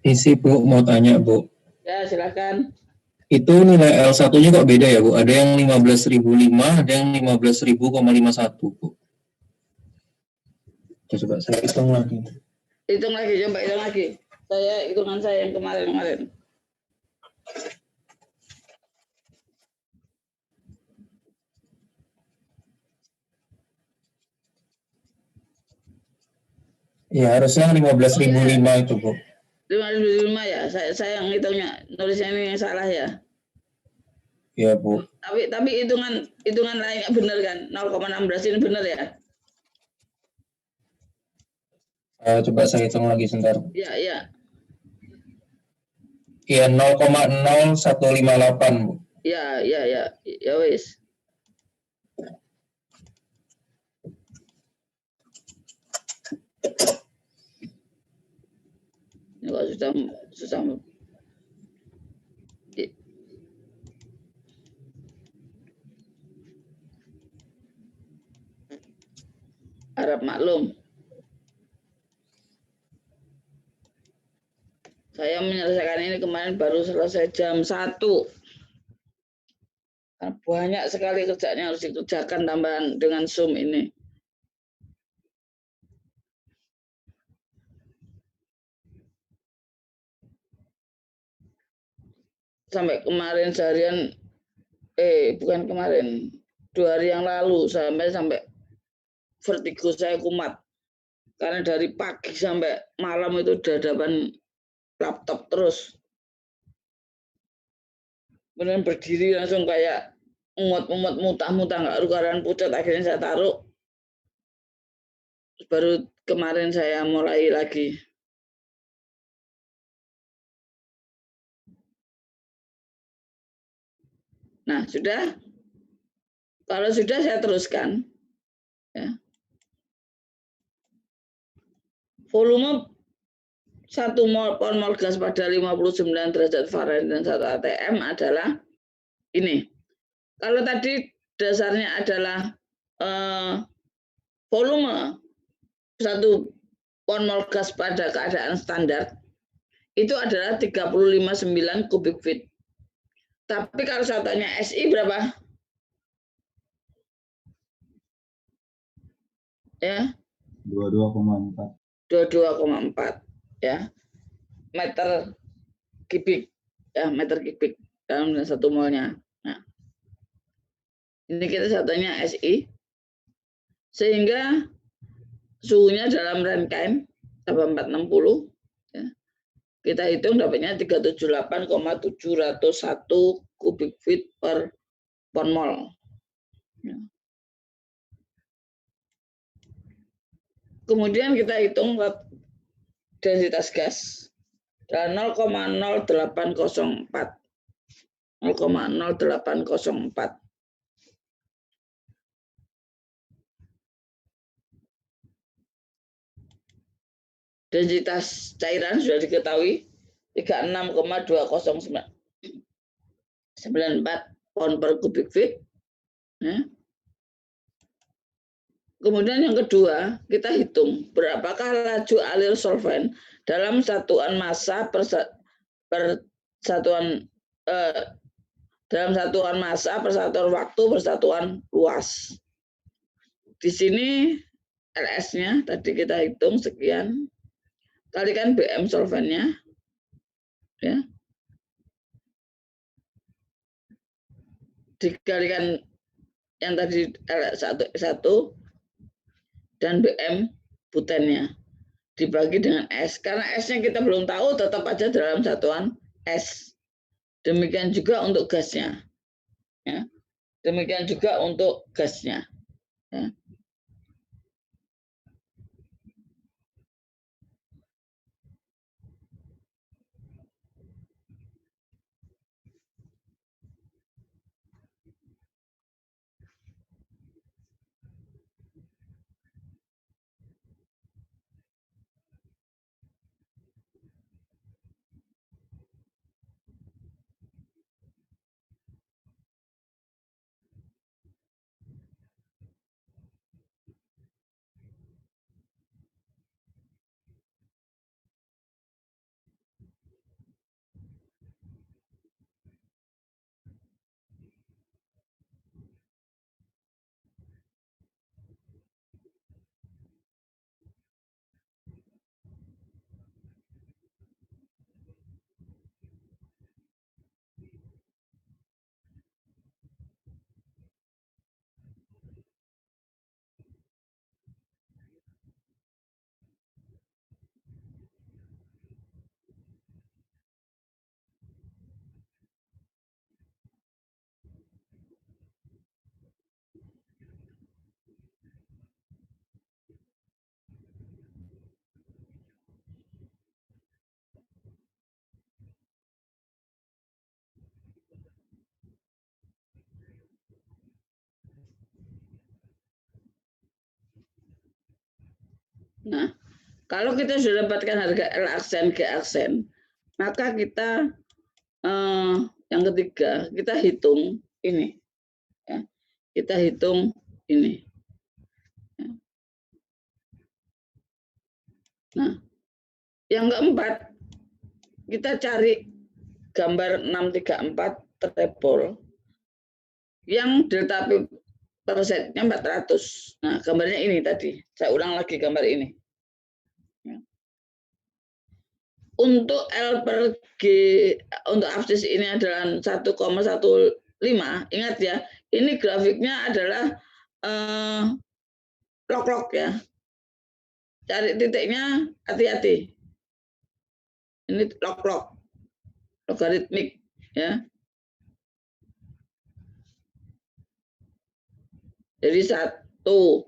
Isi Bu, mau tanya Bu. Ya, silakan. Itu nilai L1-nya kok beda ya Bu? Ada yang 15.005, ada yang 15.000,51 Bu. Coba saya hitung lagi. Hitung lagi, coba hitung lagi. Hitungan saya yang kemarin. Ya, harusnya 15.005 itu Bu. 5.005 ya. Saya yang hitungnya, nulisnya ini yang salah ya. Ya Bu. Tapi hitungan lainnya benar kan? 0,16 ini benar ya? Coba saya hitung lagi sebentar. Iya. Iya, 0,0158 Bu. Ya wis. Ini kok susah. Harap maklum. Saya menyelesaikan ini kemarin baru selesai jam 1. Banyak sekali kerjaan yang harus dikerjakan tambahan dengan Zoom ini. Sampai kemarin seharian, bukan kemarin, 2 hari yang lalu sampai vertigo saya kumat. Karena dari pagi sampai malam itu dadapan laptop terus. Beneran berdiri langsung kayak mumet-mumet, mutah-mutah, nggak rukaran pucat. Akhirnya saya taruh. Baru kemarin saya mulai lagi. Nah, sudah. Kalau sudah saya teruskan. Ya. Volume 1 pound mol gas pada 59 derajat Fahrenheit dan 1 atm adalah ini. Kalau tadi dasarnya adalah volume 1 pound mol gas pada keadaan standar, itu adalah 35,9 kubik feet. Tapi kalau saya tanya SI berapa? Ya. 22,4. 22,4 ya. Meter kubik dalam 1 molnya. Nah, ini kita satunya SI, sehingga suhunya dalam Rankine 460 ya, kita hitung dapatnya 378,701 kubik feet per per mol. Ya. Kemudian kita hitung densitas gas adalah 0,0804. 0,0804. Densitas cairan sudah diketahui 36,209 94 pound per kubik feet. Ya. Kemudian yang kedua, kita hitung berapakah laju alir solvent dalam satuan massa dalam satuan massa per satuan waktu per satuan luas. Di sini LS-nya tadi kita hitung sekian, kalikan BM solventnya, ya, dikalikan yang tadi L1 dan BM butennya dibagi dengan S. Karena S-nya kita belum tahu, tetap aja dalam satuan S. Demikian juga untuk gasnya. Ya. Demikian juga untuk gasnya. Ya. Nah, kalau kita sudah dapatkan harga L aksen, G aksen, maka kita yang ketiga kita hitung ini, ya. Kita hitung ini. Ya. Nah, yang keempat kita cari gambar 634 treble yang delta P persennya 400. Nah, gambarnya ini tadi. Saya ulang lagi gambar ini. Ya. Untuk L per G, untuk abscis ini adalah 1,15. Ingat ya, ini grafiknya adalah log-log ya. Cari titiknya, hati-hati. Ini log-log, logaritmik ya. Jadi 1, 2,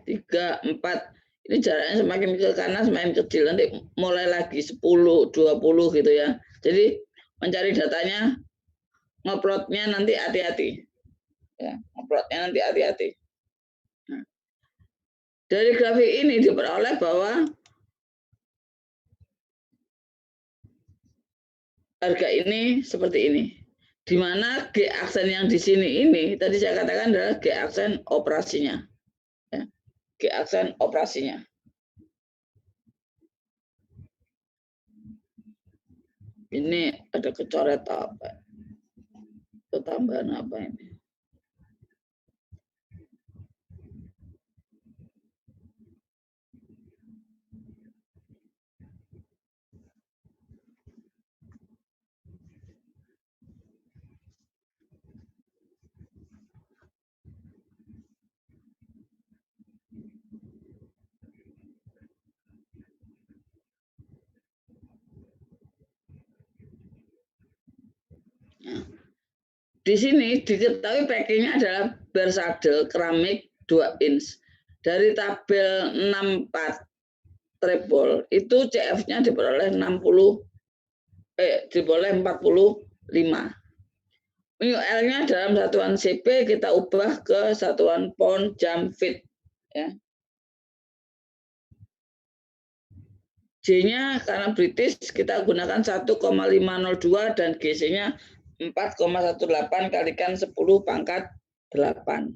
3, 4. Ini jaraknya semakin ke kanan semakin kecil. Nanti mulai lagi 10, 20 gitu ya. Jadi mencari datanya, ngeplotnya nanti hati-hati. Ya, ngeplotnya nanti hati-hati. Nah, dari grafik ini diperoleh bahwa harga ini seperti ini. Di mana G aksen yang di sini ini tadi saya katakan adalah G aksen operasinya. Ya. G aksen operasinya. Ini ada kecoret apa? Ketambahan apa ini? di sini diketahui packingnya adalah Bersade keramik 2 inch. Dari tabel 64 treble itu CF-nya diperoleh 45. L-nya dalam satuan CP kita ubah ke satuan pound jam feet ya. J-nya karena British kita gunakan 1,502 dan GC-nya 4,18 kalikan 10 pangkat 8.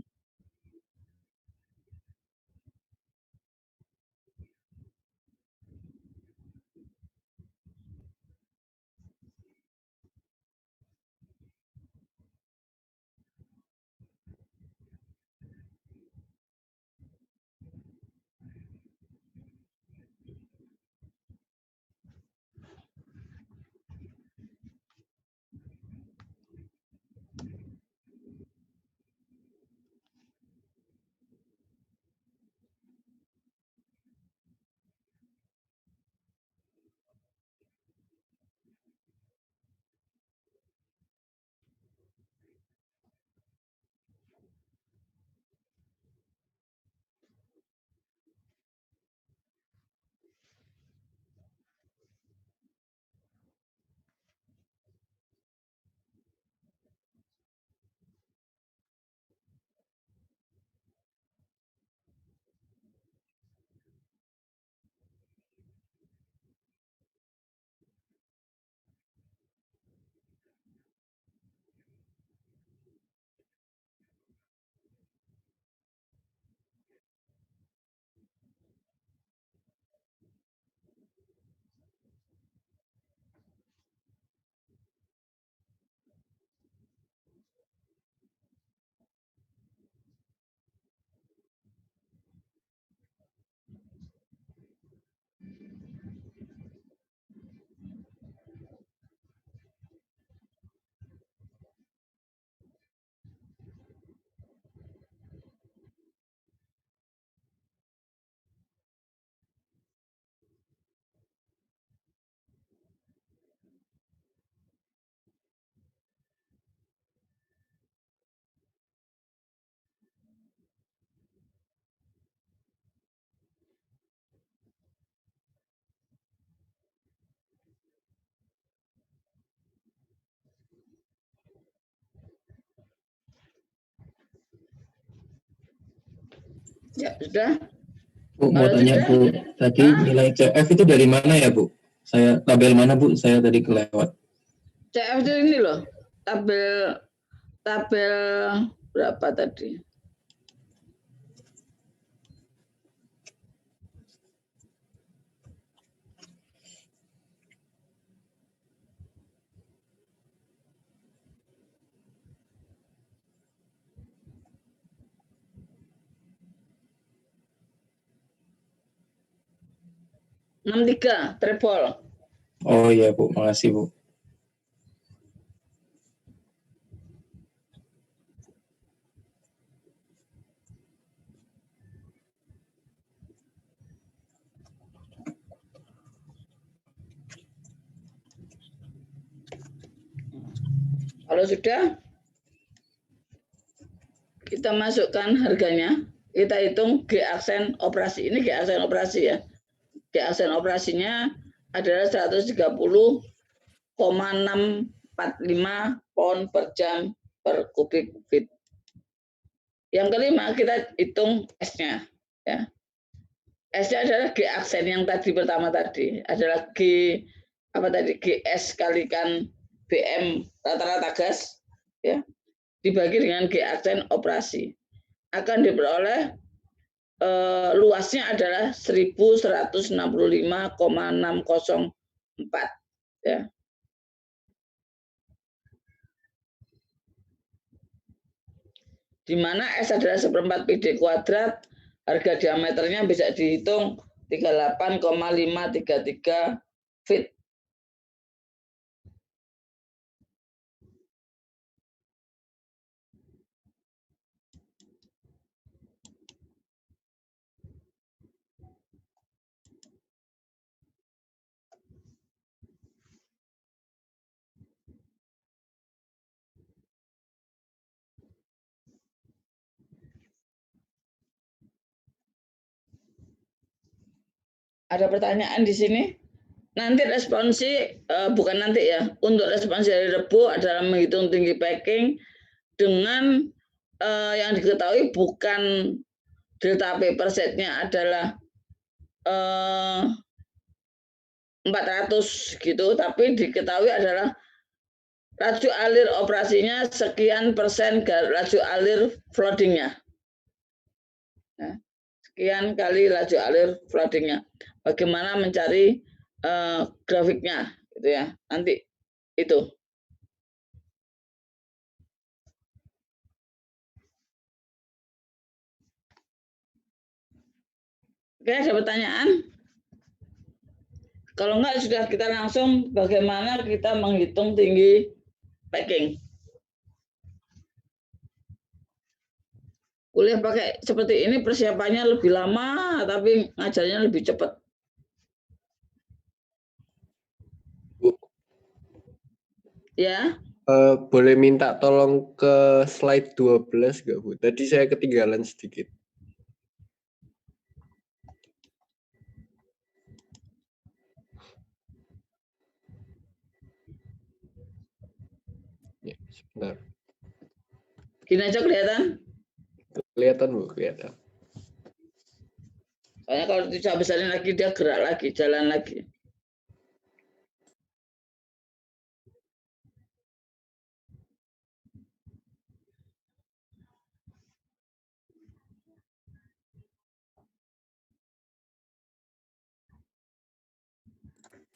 Ya, sudah. Bu, mau tanya Bu, tadi nilai CF itu dari mana ya Bu? Saya tabel mana Bu? Saya tadi kelewat. CF itu ini loh, tabel berapa tadi? (63) treble. Oh iya Bu, makasih Bu. Kalau sudah, kita masukkan harganya, kita hitung G aksen operasi. Ini G aksen operasi ya. G aksen operasinya adalah 130,645 pound per jam per kubik feet. Yang kelima kita hitung S-nya ya. S-nya adalah G aksen yang tadi pertama tadi adalah G apa tadi GS kalikan BM rata-rata gas ya dibagi dengan G aksen operasi akan diperoleh luasnya adalah 1165,604 ya. Di mana S adalah 1/4 PD kuadrat, harga diameternya bisa dihitung 38,533 feet. Ada pertanyaan di sini? Nanti responsi, bukan nanti ya, untuk responsi dari Rebo adalah menghitung tinggi packing dengan yang diketahui bukan delta paper setnya adalah 400 gitu, tapi diketahui adalah laju alir operasinya sekian persen laju alir floodingnya. Nah, sekian kali laju alir floodingnya. Bagaimana mencari grafiknya, gitu ya. Nanti itu. Oke, ada pertanyaan? Kalau enggak, sudah kita langsung bagaimana kita menghitung tinggi packing. Kuliah pakai seperti ini persiapannya lebih lama, tapi ngajarnya lebih cepat. Bu, Ya, boleh minta tolong ke slide 12 nggak, Bu? Tadi saya ketinggalan sedikit. Ya, sebentar. gini aja kelihatan. Kelihatan, Bu, kelihatan. Soalnya kalau tidak besarin lagi, dia gerak lagi, jalan lagi.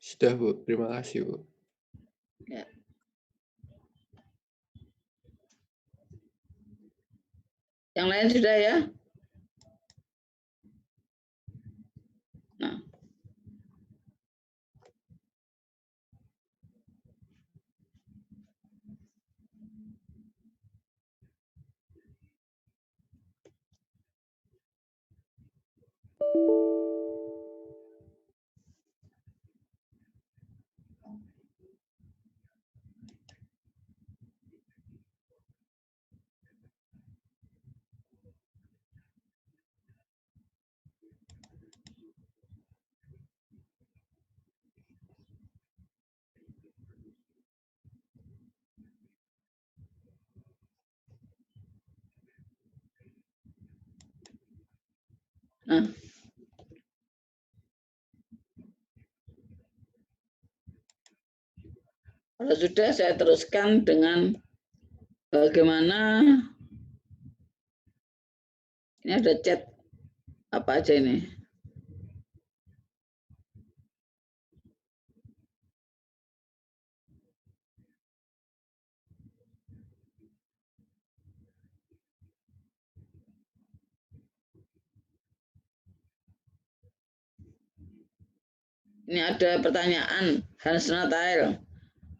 Sudah, Bu. Terima kasih, Bu. Ya. Yang lain sudah ya? Nah. Nah. Kalau sudah, saya teruskan dengan bagaimana ini ada chat apa aja ini. Ini ada pertanyaan Hans Natail.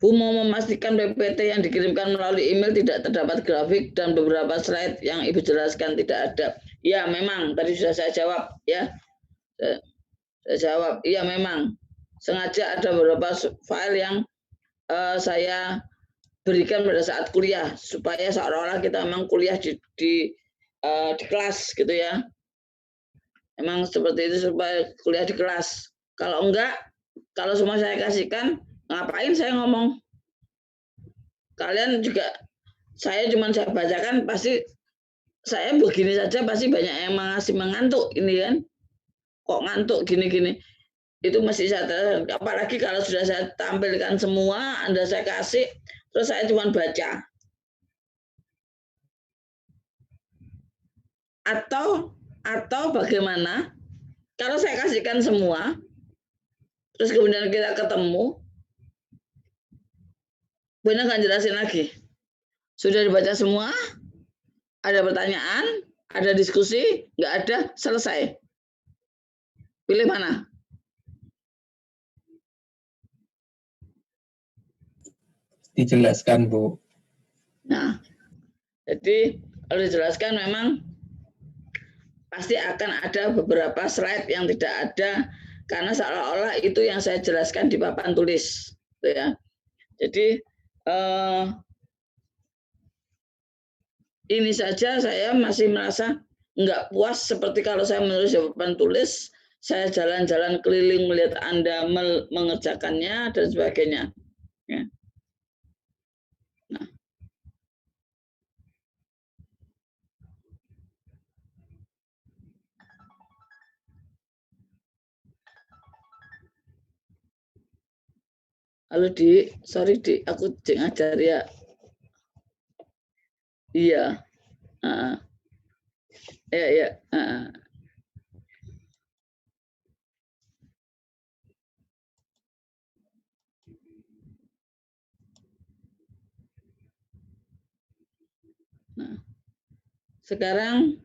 Bu mau memastikan PPT yang dikirimkan melalui email tidak terdapat grafik dan beberapa slide yang Ibu jelaskan tidak ada. Ya, memang tadi sudah saya jawab ya. Saya jawab, iya memang. Sengaja ada beberapa file yang saya berikan pada saat kuliah supaya seolah-olah kita memang kuliah di kelas gitu ya. Memang seperti itu supaya kuliah di kelas. Kalau enggak, kalau semua saya kasihkan, ngapain saya ngomong? Kalian juga, saya bacakan, pasti saya begini saja pasti banyak yang masih mengantuk ini kan. Kok ngantuk gini-gini. Itu masih saya, apalagi kalau sudah saya tampilkan semua, Anda saya kasih, terus saya cuma baca. Atau bagaimana kalau saya kasihkan semua, terus kemudian kita ketemu, benar nggak jelasin lagi? Sudah dibaca semua? Ada pertanyaan? Ada diskusi? Nggak ada? Selesai. Pilih mana? Dijelaskan, Bu. Nah, jadi kalau dijelaskan memang pasti akan ada beberapa slide yang tidak ada karena seolah-olah itu yang saya jelaskan di papan tulis, gitu ya. Jadi ini saja saya masih merasa nggak puas seperti kalau saya menulis di papan tulis, saya jalan-jalan keliling melihat Anda mengerjakannya dan sebagainya. Ya. Nah. Halo Di, sorry Di, aku ngajar ya. Iya. Ya. Nah, sekarang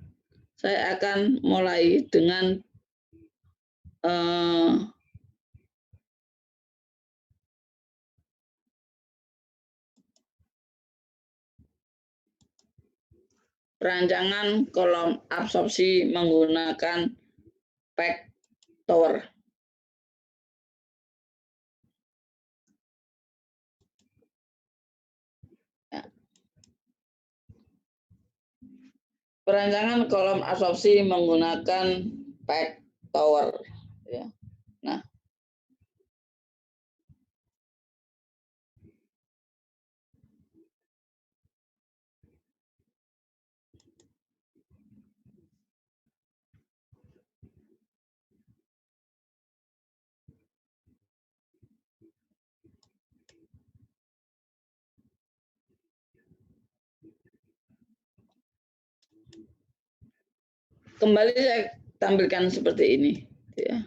saya akan mulai dengan perancangan kolom absorpsi menggunakan pack tower. Ya. Perancangan kolom absorpsi menggunakan pack tower. Ya. Nah, kembali saya tampilkan seperti ini, ya,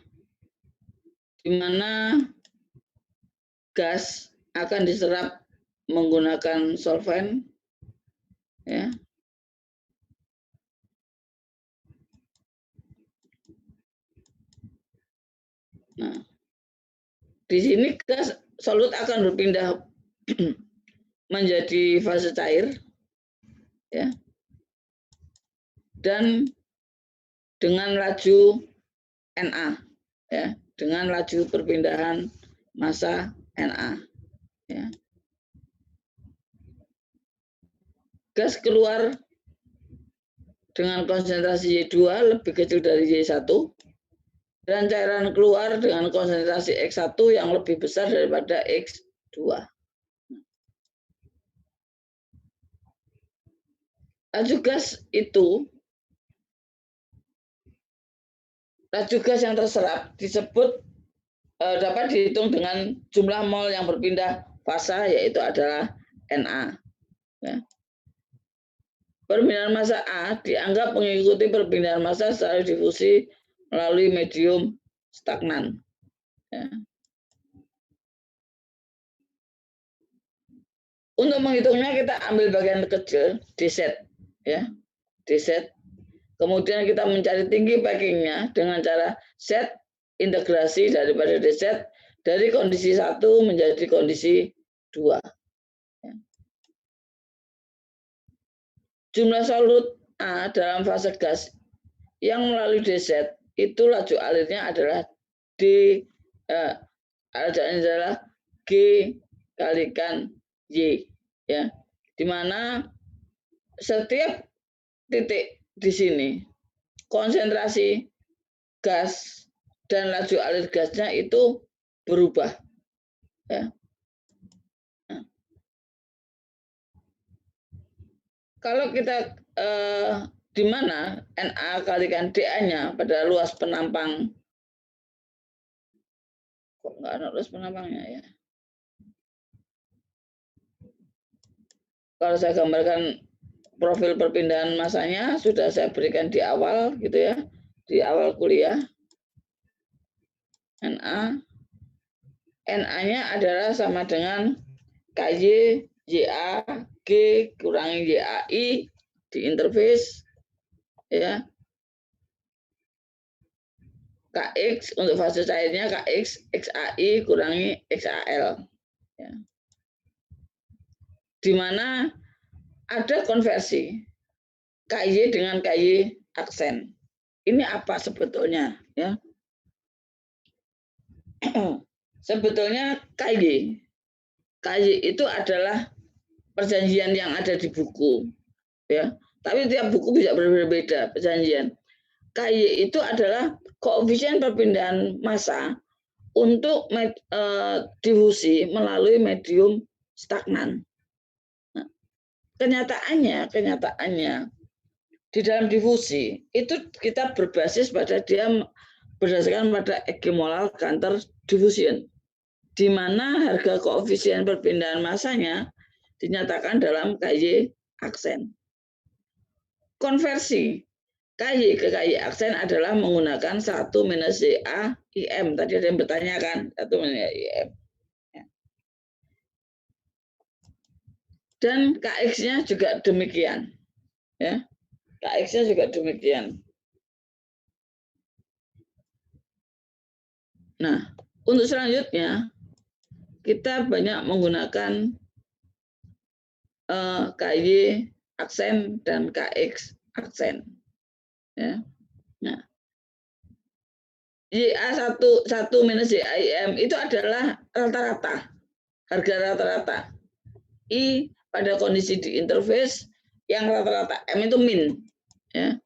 di mana gas akan diserap menggunakan solvent, ya. Nah, di sini gas solut akan berpindah menjadi fase cair, ya, dan dengan laju Na, ya, dengan laju perpindahan massa Na, ya. Gas keluar dengan konsentrasi Y2 lebih kecil dari Y1 dan cairan keluar dengan konsentrasi X1 yang lebih besar daripada X2. Laju gas yang terserap disebut dapat dihitung dengan jumlah mol yang berpindah fasa, yaitu adalah Na. Ya. Perpindahan massa A dianggap mengikuti perpindahan massa secara difusi melalui medium stagnan. Ya. Untuk menghitungnya kita ambil bagian kecil dz, ya, dz. Kemudian kita mencari tinggi packingnya dengan cara set integrasi daripada dz dari kondisi 1 menjadi kondisi 2. Ya. Jumlah solut A dalam fase gas yang melalui dz itu laju alirnya adalah adalah G kalikan Y, ya, di mana setiap titik di sini konsentrasi gas dan laju alir gasnya itu berubah, ya. Nah, kalau kita di mana Na kalikan Da-nya pada luas penampang, kok nggak ada luas penampangnya, ya. Kalau saya gambarkan profil perpindahan massanya sudah saya berikan di awal, gitu ya, di awal kuliah. Na-nya adalah sama dengan KY YA G kurangi YAI di interface, ya. Kx untuk fase cairnya Kx XAI kurangi XAL, ya. Di mana ada konversi KY dengan KY aksen. Ini apa sebetulnya, ya? Sebetulnya KY itu adalah perjanjian yang ada di buku, ya. Tapi tiap buku bisa berbeda perjanjian. KY itu adalah koefisien perpindahan massa untuk difusi melalui medium stagnan. Nah, kenyataannya di dalam difusi itu kita berbasis pada dia berdasarkan pada ekimolar Cantor diffusion, di mana harga koefisien perpindahan massanya dinyatakan dalam KY aksen. Konversi KY ke KY aksen adalah menggunakan 1 minus YA IM. Tadi ada yang bertanya kan, 1 minus YA IM. Dan KX-nya juga demikian. Ya. KX-nya juga demikian. Nah, untuk selanjutnya kita banyak menggunakan KY aksen dan KX aksen. Ya. Nah, YA1 minus YAIM itu adalah rata-rata, harga rata-rata. I pada kondisi di interface yang rata-rata, M itu min. Ya.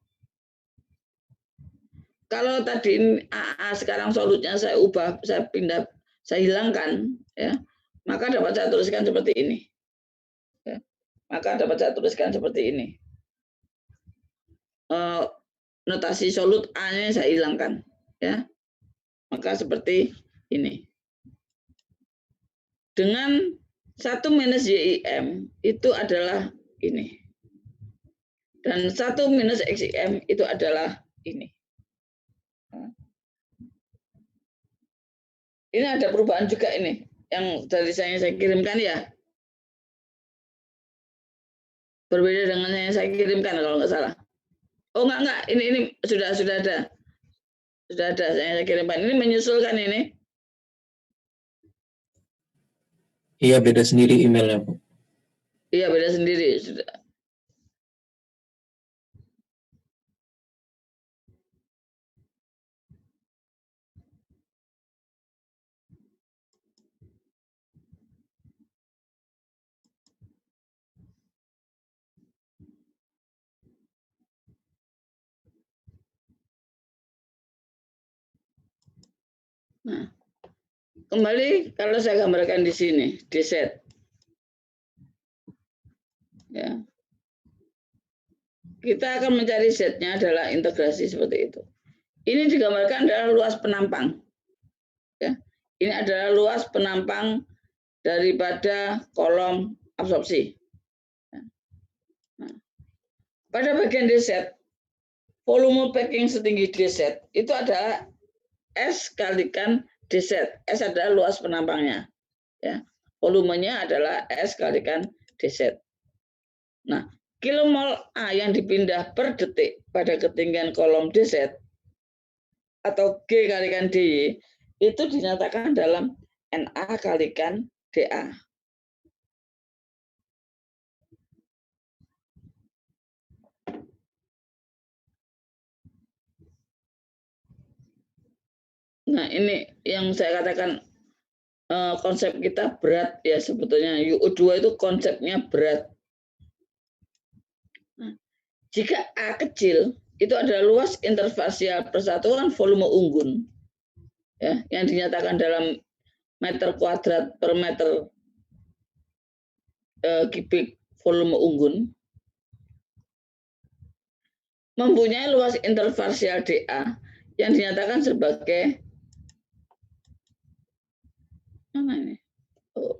Kalau tadi AA sekarang solutnya saya ubah, saya pindah, saya hilangkan, ya, maka dapat saya tuliskan seperti ini. Ya. Maka dapat saya tuliskan seperti ini. Notasi solut A-nya saya hilangkan, ya. Maka seperti ini. Dengan 1 minus YIM itu adalah ini. Dan 1 minus XIM itu adalah ini. Ini ada perubahan juga ini. Yang dari saya kirimkan ya. Berbeda dengan yang saya kirimkan kalau nggak salah. Oh enggak, ini sudah ada. Sudah ada saya kirimkan. Ini menyusulkan ini. Iya, beda sendiri emailnya, Bu. Iya, beda sendiri. Sudah. Nah, kembali kalau saya gambarkan di sini, di set. Ya. Kita akan mencari setnya adalah integrasi seperti itu. Ini digambarkan adalah luas penampang. Ya. Ini adalah luas penampang daripada kolom absorpsi. Nah, pada bagian D set, volume packing setinggi D set itu adalah S kalikan D set. S adalah luas penampangnya. Ya. Volumenya adalah S kalikan D set. Nah, kilomol A yang dipindah per detik pada ketinggian kolom D set atau G kalikan DY itu dinyatakan dalam NA kalikan DA. Nah, ini yang saya katakan konsep kita berat ya sebetulnya. UO2 itu konsepnya berat. Nah, jika A kecil itu adalah luas interfasial persatuan volume unggun ya, yang dinyatakan dalam meter kuadrat per meter kubik volume unggun, mempunyai luas interfasial DA yang dinyatakan sebagai mana ini? Oh.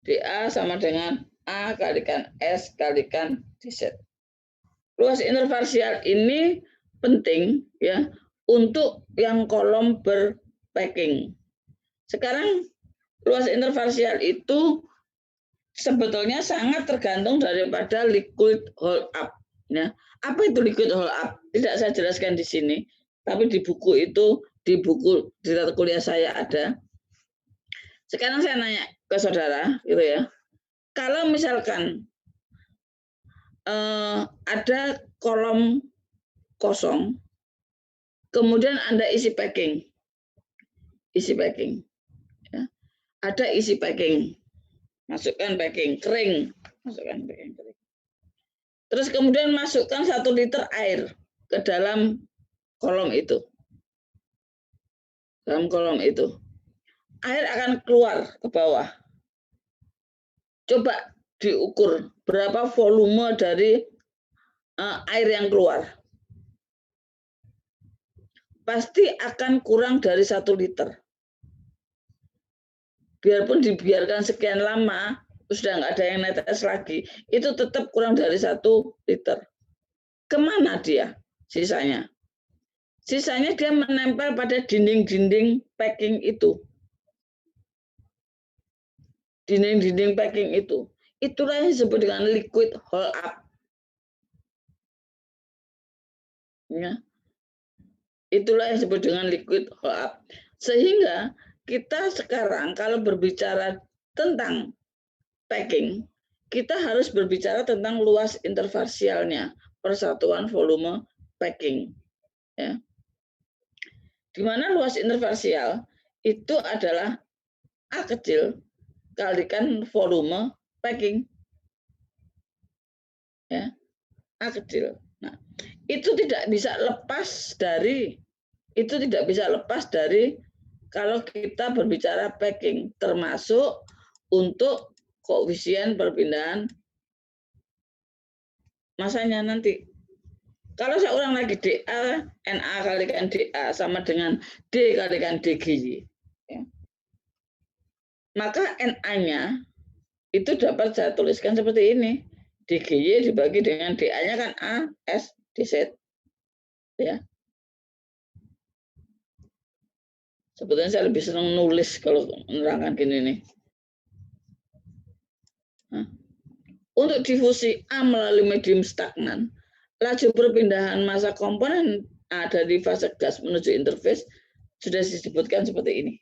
DA sama dengan A kalikan S kalikan DZ. Luas interfasial ini penting ya untuk yang kolom berpacking. Sekarang luas interfasial itu sebetulnya sangat tergantung daripada liquid hold up. Ya. Apa itu liquid hold up? Tidak saya jelaskan di sini, tapi di buku itu, di buku di tata kuliah saya ada. Sekarang saya nanya ke saudara, gitu ya. Kalau misalkan ada kolom kosong, kemudian Anda isi packing, ya. Ada isi packing, masukkan packing kering, masukkan packing kering. Terus kemudian masukkan 1 liter air ke dalam kolom itu. Dalam kolom itu. Air akan keluar ke bawah. Coba diukur berapa volume dari air yang keluar. Pasti akan kurang dari 1 liter. Biarpun dibiarkan sekian lama, sudah nggak ada yang netes lagi, itu tetap kurang dari 1 liter. Kemana dia sisanya? Sisanya dia menempel pada dinding-dinding packing itu. Dinding-dinding packing itu. Itulah yang disebut dengan liquid hold up. Ya. Itulah yang disebut dengan liquid hold up. Sehingga kita sekarang kalau berbicara tentang packing, kita harus berbicara tentang luas intervarsialnya, persatuan volume packing. Ya. Di mana luas intervarsial itu adalah A kecil kalikan volume packing. Ya. A kecil. Nah, itu tidak bisa lepas dari kalau kita berbicara packing, termasuk untuk koefisien perpindahan masanya nanti. Kalau saya ulang lagi, dA, NA kalikan dA sama dengan D kalikan DGY. Ya. Maka NA-nya itu dapat saya tuliskan seperti ini. DGY dibagi dengan dA-nya kan A, S, DZ. Ya. Sebetulnya saya lebih senang nulis kalau menerangkan gini nih. Nah, untuk difusi A melalui medium stagnan, laju perpindahan massa komponen A dari fase gas menuju interface sudah disebutkan seperti ini.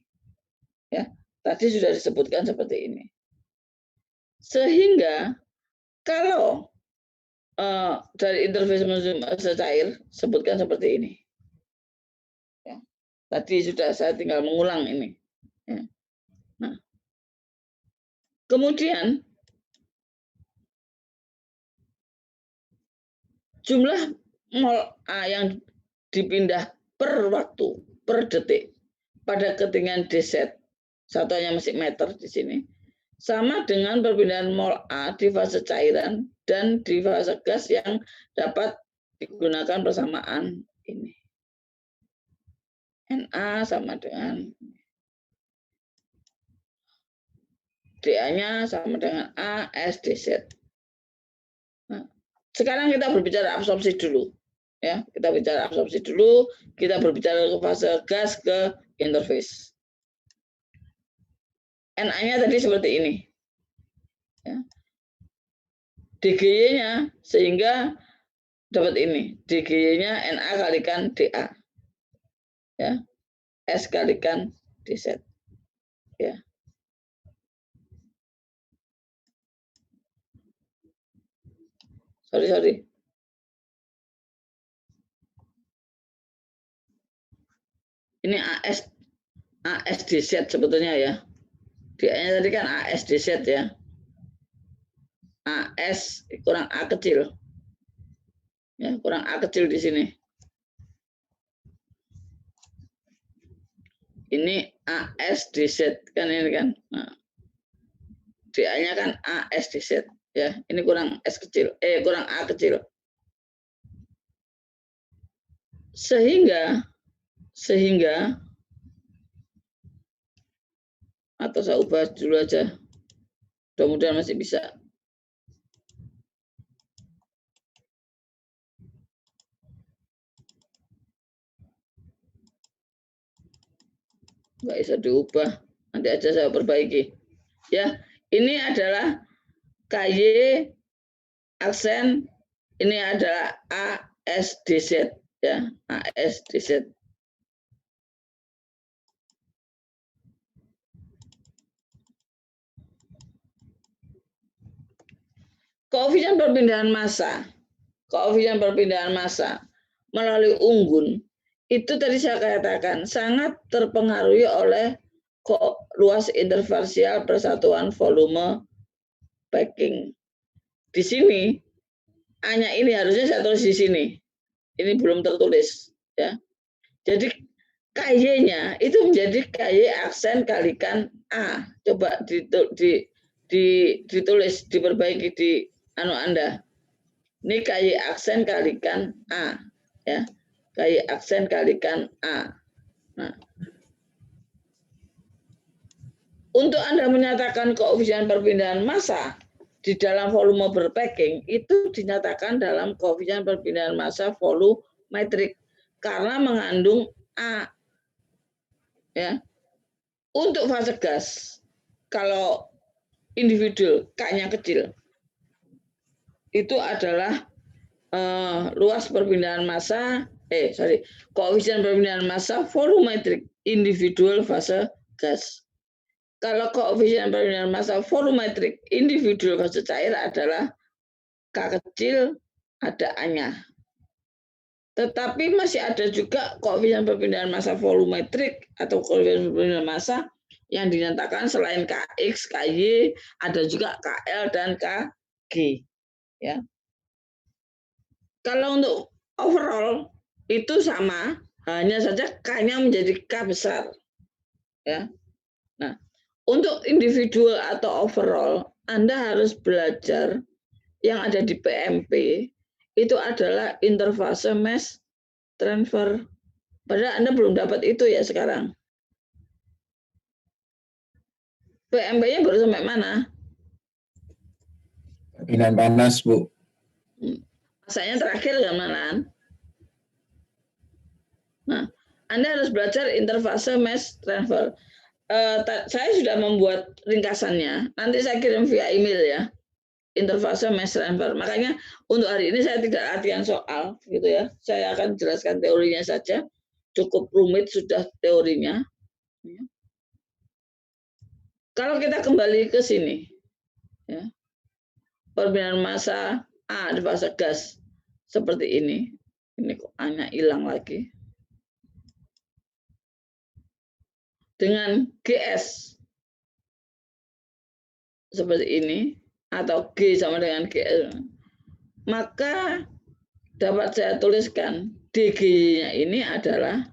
Ya, tadi sudah disebutkan seperti ini. Sehingga kalau dari interface menuju massa cair, sebutkan seperti ini. Ya, tadi sudah saya tinggal mengulang ini. Ya. Nah, kemudian jumlah mol A yang dipindah per waktu, per detik, pada ketinggian dz, satuannya masih meter di sini, sama dengan perpindahan mol A di fase cairan dan di fase gas yang dapat digunakan persamaan ini. Na sama dengan dA-nya sama dengan A, S, dz. Nah, sekarang kita berbicara absorpsi dulu. Ya, kita bicara absorpsi dulu, kita berbicara ke fase gas ke interface. Na-nya tadi seperti ini. Ya. DGY-nya sehingga dapat ini. DGY-nya Na kalikan dA. Ya. S kalikan dz. Ya. Sorry. Ini AS dz sebetulnya ya. DA-nya tadi kan AS dz ya. AS kurang A kecil. Ya, kurang A kecil di sini. Ini AS dz kan ini kan. Nah, DA-nya kan AS dz ya. Ini kurang S kecil, kurang A kecil. Sehingga atau saya ubah dulu aja. Mudah-mudahan masih bisa. Nggak bisa diubah. Nanti aja saya perbaiki. Ya, ini adalah KY aksen. Ini adalah ASDZ ya, ASDZ. Koefisien perpindahan massa melalui unggun itu tadi saya katakan sangat terpengaruhi oleh luas intervarsial persatuan volume packing. Di sini A-nya ini harusnya saya tulis di sini. ini belum tertulis ya. Jadi KY-nya itu menjadi KY aksen kalikan A. Coba ditulis, diperbaiki di Anda. Ini KY aksen kalikan A ya. KY aksen kalikan A. Nah, untuk Anda menyatakan koefisien perpindahan massa di dalam volume berpacking itu dinyatakan dalam koefisien perpindahan massa volumetrik karena mengandung A. Ya. Untuk fase gas, kalau individu K-nya kecil, itu adalah luas perpindahan massa, koefisien perpindahan massa volumetrik individual fase gas. Kalau koefisien perpindahan massa volumetrik individual fase cair adalah K kecil, ada A-nya. Tetapi masih ada juga koefisien perpindahan massa volumetrik atau koefisien perpindahan massa yang dinyatakan selain Kx, Ky, ada juga Kl dan Kg. Ya. Kalau untuk overall itu sama, hanya saja K-nya menjadi K besar. Ya. Nah, untuk individual atau overall, Anda harus belajar yang ada di PMP itu adalah interfase mass transfer. Padahal Anda belum dapat itu ya sekarang. PMP-nya baru sampai mana? Perpindahan panas, Bu. Masanya terakhir kan. Nah, Anda harus belajar interfase mass transfer. Saya sudah membuat ringkasannya. Nanti saya kirim via email ya. Interfase mass transfer. Makanya untuk hari ini saya tidak latihan soal, gitu ya. Saya akan jelaskan teorinya saja. Cukup rumit sudah teorinya. Kalau kita kembali ke sini, ya, perpindahan massa A di fase gas seperti ini. Ini kok A-nya hilang lagi. Dengan GS seperti ini atau G sama dengan GS, maka dapat saya tuliskan DG-nya ini adalah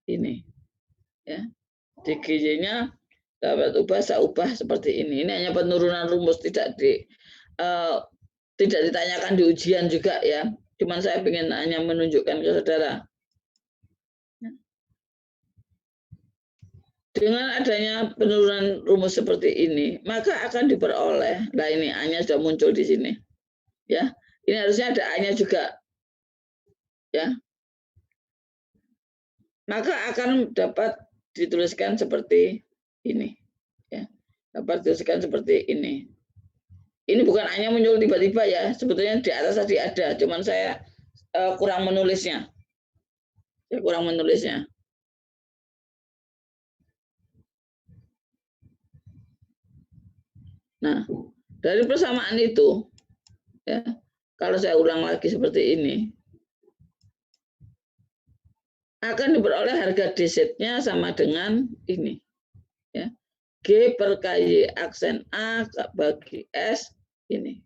ini, ya. DG-nya dapat saya ubah seperti ini. Ini hanya penurunan rumus, tidak ditanyakan di ujian juga ya. Cuman saya ingin hanya menunjukkan ke saudara. Dengan adanya penurunan rumus seperti ini, maka akan diperoleh. Nah ini A-nya sudah muncul di sini. Ya, ini harusnya ada A-nya juga. Ya. Maka akan dapat dituliskan seperti ini. Ya. Dapat dituliskan seperti ini. Ini bukan A-nya muncul tiba-tiba ya. Sebetulnya di atas tadi ada, cuman saya kurang menulisnya. Saya kurang menulisnya. Nah, dari persamaan itu, ya, kalau saya ulang lagi seperti ini, akan diperoleh harga dz-nya sama dengan ini. Ya. G per KY aksen A bagi S ini.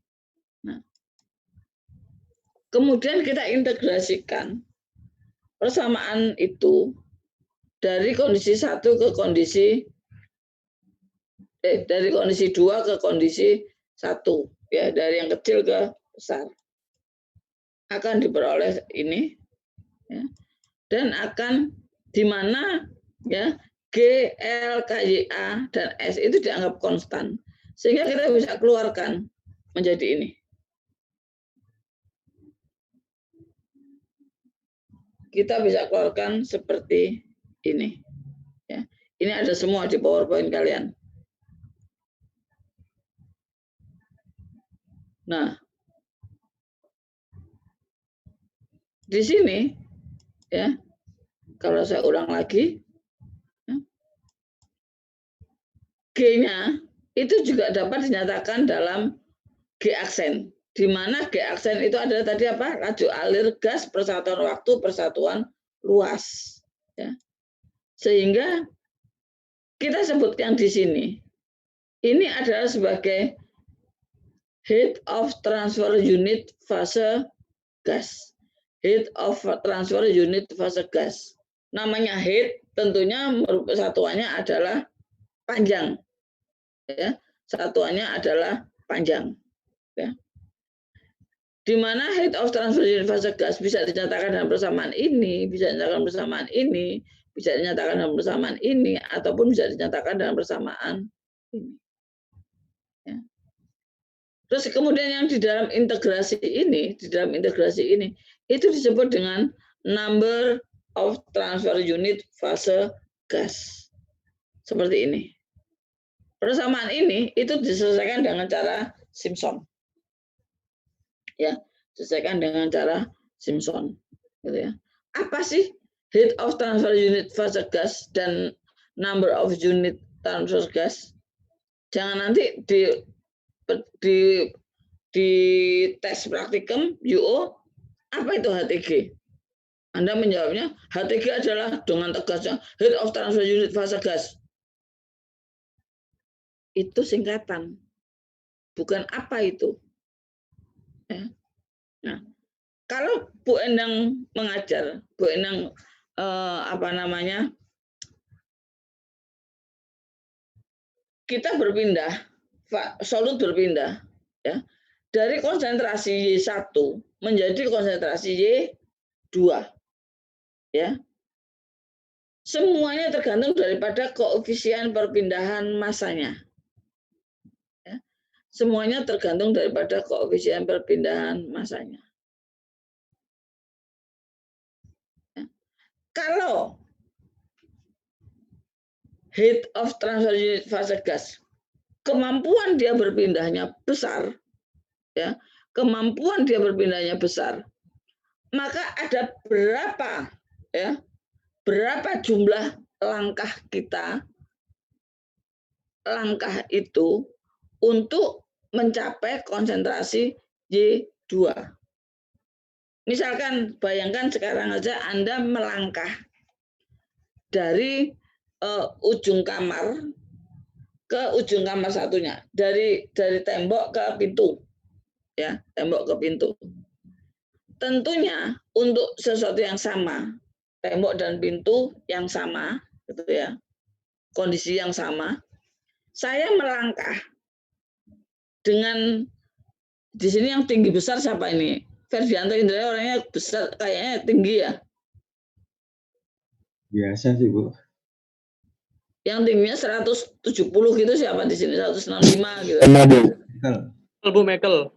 Nah, kemudian kita integrasikan persamaan itu dari kondisi 1 ke kondisi dari kondisi 2 ke kondisi 1, ya, dari yang kecil ke besar. Akan diperoleh ini, ya, dan akan di mana ya G, L, K, Y, A dan S itu dianggap konstan, sehingga kita bisa keluarkan menjadi ini. Kita bisa keluarkan seperti ini. Ya. Ini ada semua di PowerPoint kalian. Nah, di sini, ya, kalau saya ulang lagi, ya, G-nya itu juga dapat dinyatakan dalam G aksen, di mana G aksen itu adalah tadi apa? Laju alir gas, persatuan waktu, persatuan luas. Ya. Sehingga kita sebutkan di sini, ini adalah sebagai heat of transfer unit fase gas. heat of transfer unit fase gas. Namanya heat, tentunya satuannya adalah panjang. Ya, satuannya adalah panjang. Ya. Di mana heat of transfer unit fase gas bisa dinyatakan dalam persamaan ini, bisa dinyatakan bersamaan ini, bisa dinyatakan dalam persamaan ini, ataupun bisa dinyatakan dalam persamaan ini. Ya. Terus kemudian yang di dalam integrasi ini, itu disebut dengan number of transfer unit fase gas. Seperti ini. Persamaan ini itu diselesaikan dengan cara Simpson. Ya, diselesaikan dengan cara Simpson. Gitu ya. Apa sih heat of transfer unit fase gas dan number of unit transfer gas? Jangan nanti di tes praktikum UO, apa itu HTG? Anda menjawabnya, HTG adalah dengan tegasnya heat of transfer unit fase gas. Itu singkatan, bukan apa itu. Ya. Nah, kalau Bu Endang mengajar, Bu Endang kita berpindah, solut berpindah, ya, dari konsentrasi Y1 menjadi konsentrasi Y2. Ya. Semuanya tergantung daripada koefisien perpindahan massanya. Ya. Semuanya tergantung daripada koefisien perpindahan massanya. Ya. Kalau heat of transfer unit fase gas, kemampuan dia berpindahnya besar, ya, kemampuan dia berpindahnya besar, maka ada berapa jumlah langkah kita, langkah itu untuk mencapai konsentrasi Y2. Misalkan bayangkan sekarang aja Anda melangkah dari ujung kamar ke ujung kamar satunya, dari tembok ke pintu, ya, tembok ke pintu. Tentunya untuk sesuatu yang sama, tembok dan pintu yang sama, gitu ya, kondisi yang sama, saya melangkah dengan di sini yang tinggi besar siapa ini? Ferdianto Indra orangnya besar, kayaknya tinggi ya. Biasa sih, Bu. Yang tingginya 170 gitu siapa di sini? 165 gitu. Bu Michael.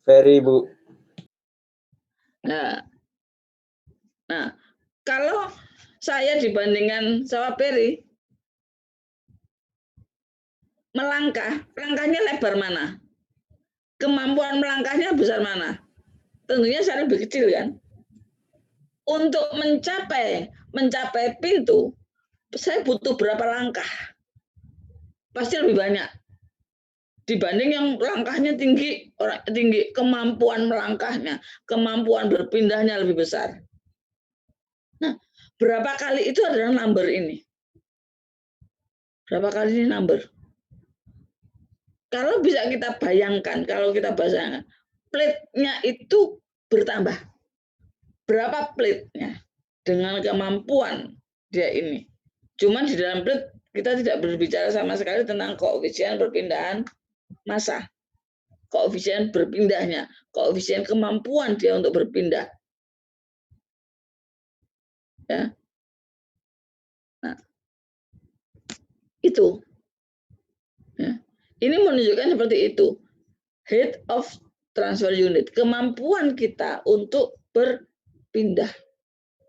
Ferry, Bu. Nah, kalau saya dibandingkan sama Peri, langkahnya lebar mana? Kemampuan melangkahnya besar mana? Tentunya saya lebih kecil kan. Untuk mencapai pintu, saya butuh berapa langkah? Pasti lebih banyak dibanding yang langkahnya tinggi, kemampuan melangkahnya, kemampuan berpindahnya lebih besar. Nah, berapa kali itu adalah number ini? Berapa kali ini number? Kalau bisa kita bayangkan, plate-nya itu bertambah. Berapa plate-nya dengan kemampuan dia ini? Cuman di dalam plate kita tidak berbicara sama sekali tentang koefisien perpindahan massa, koefisien berpindahnya, koefisien kemampuan dia untuk berpindah. Ya. Nah, itu. Ya. Ini menunjukkan seperti itu. Heat of transfer unit, kemampuan kita untuk berpindah.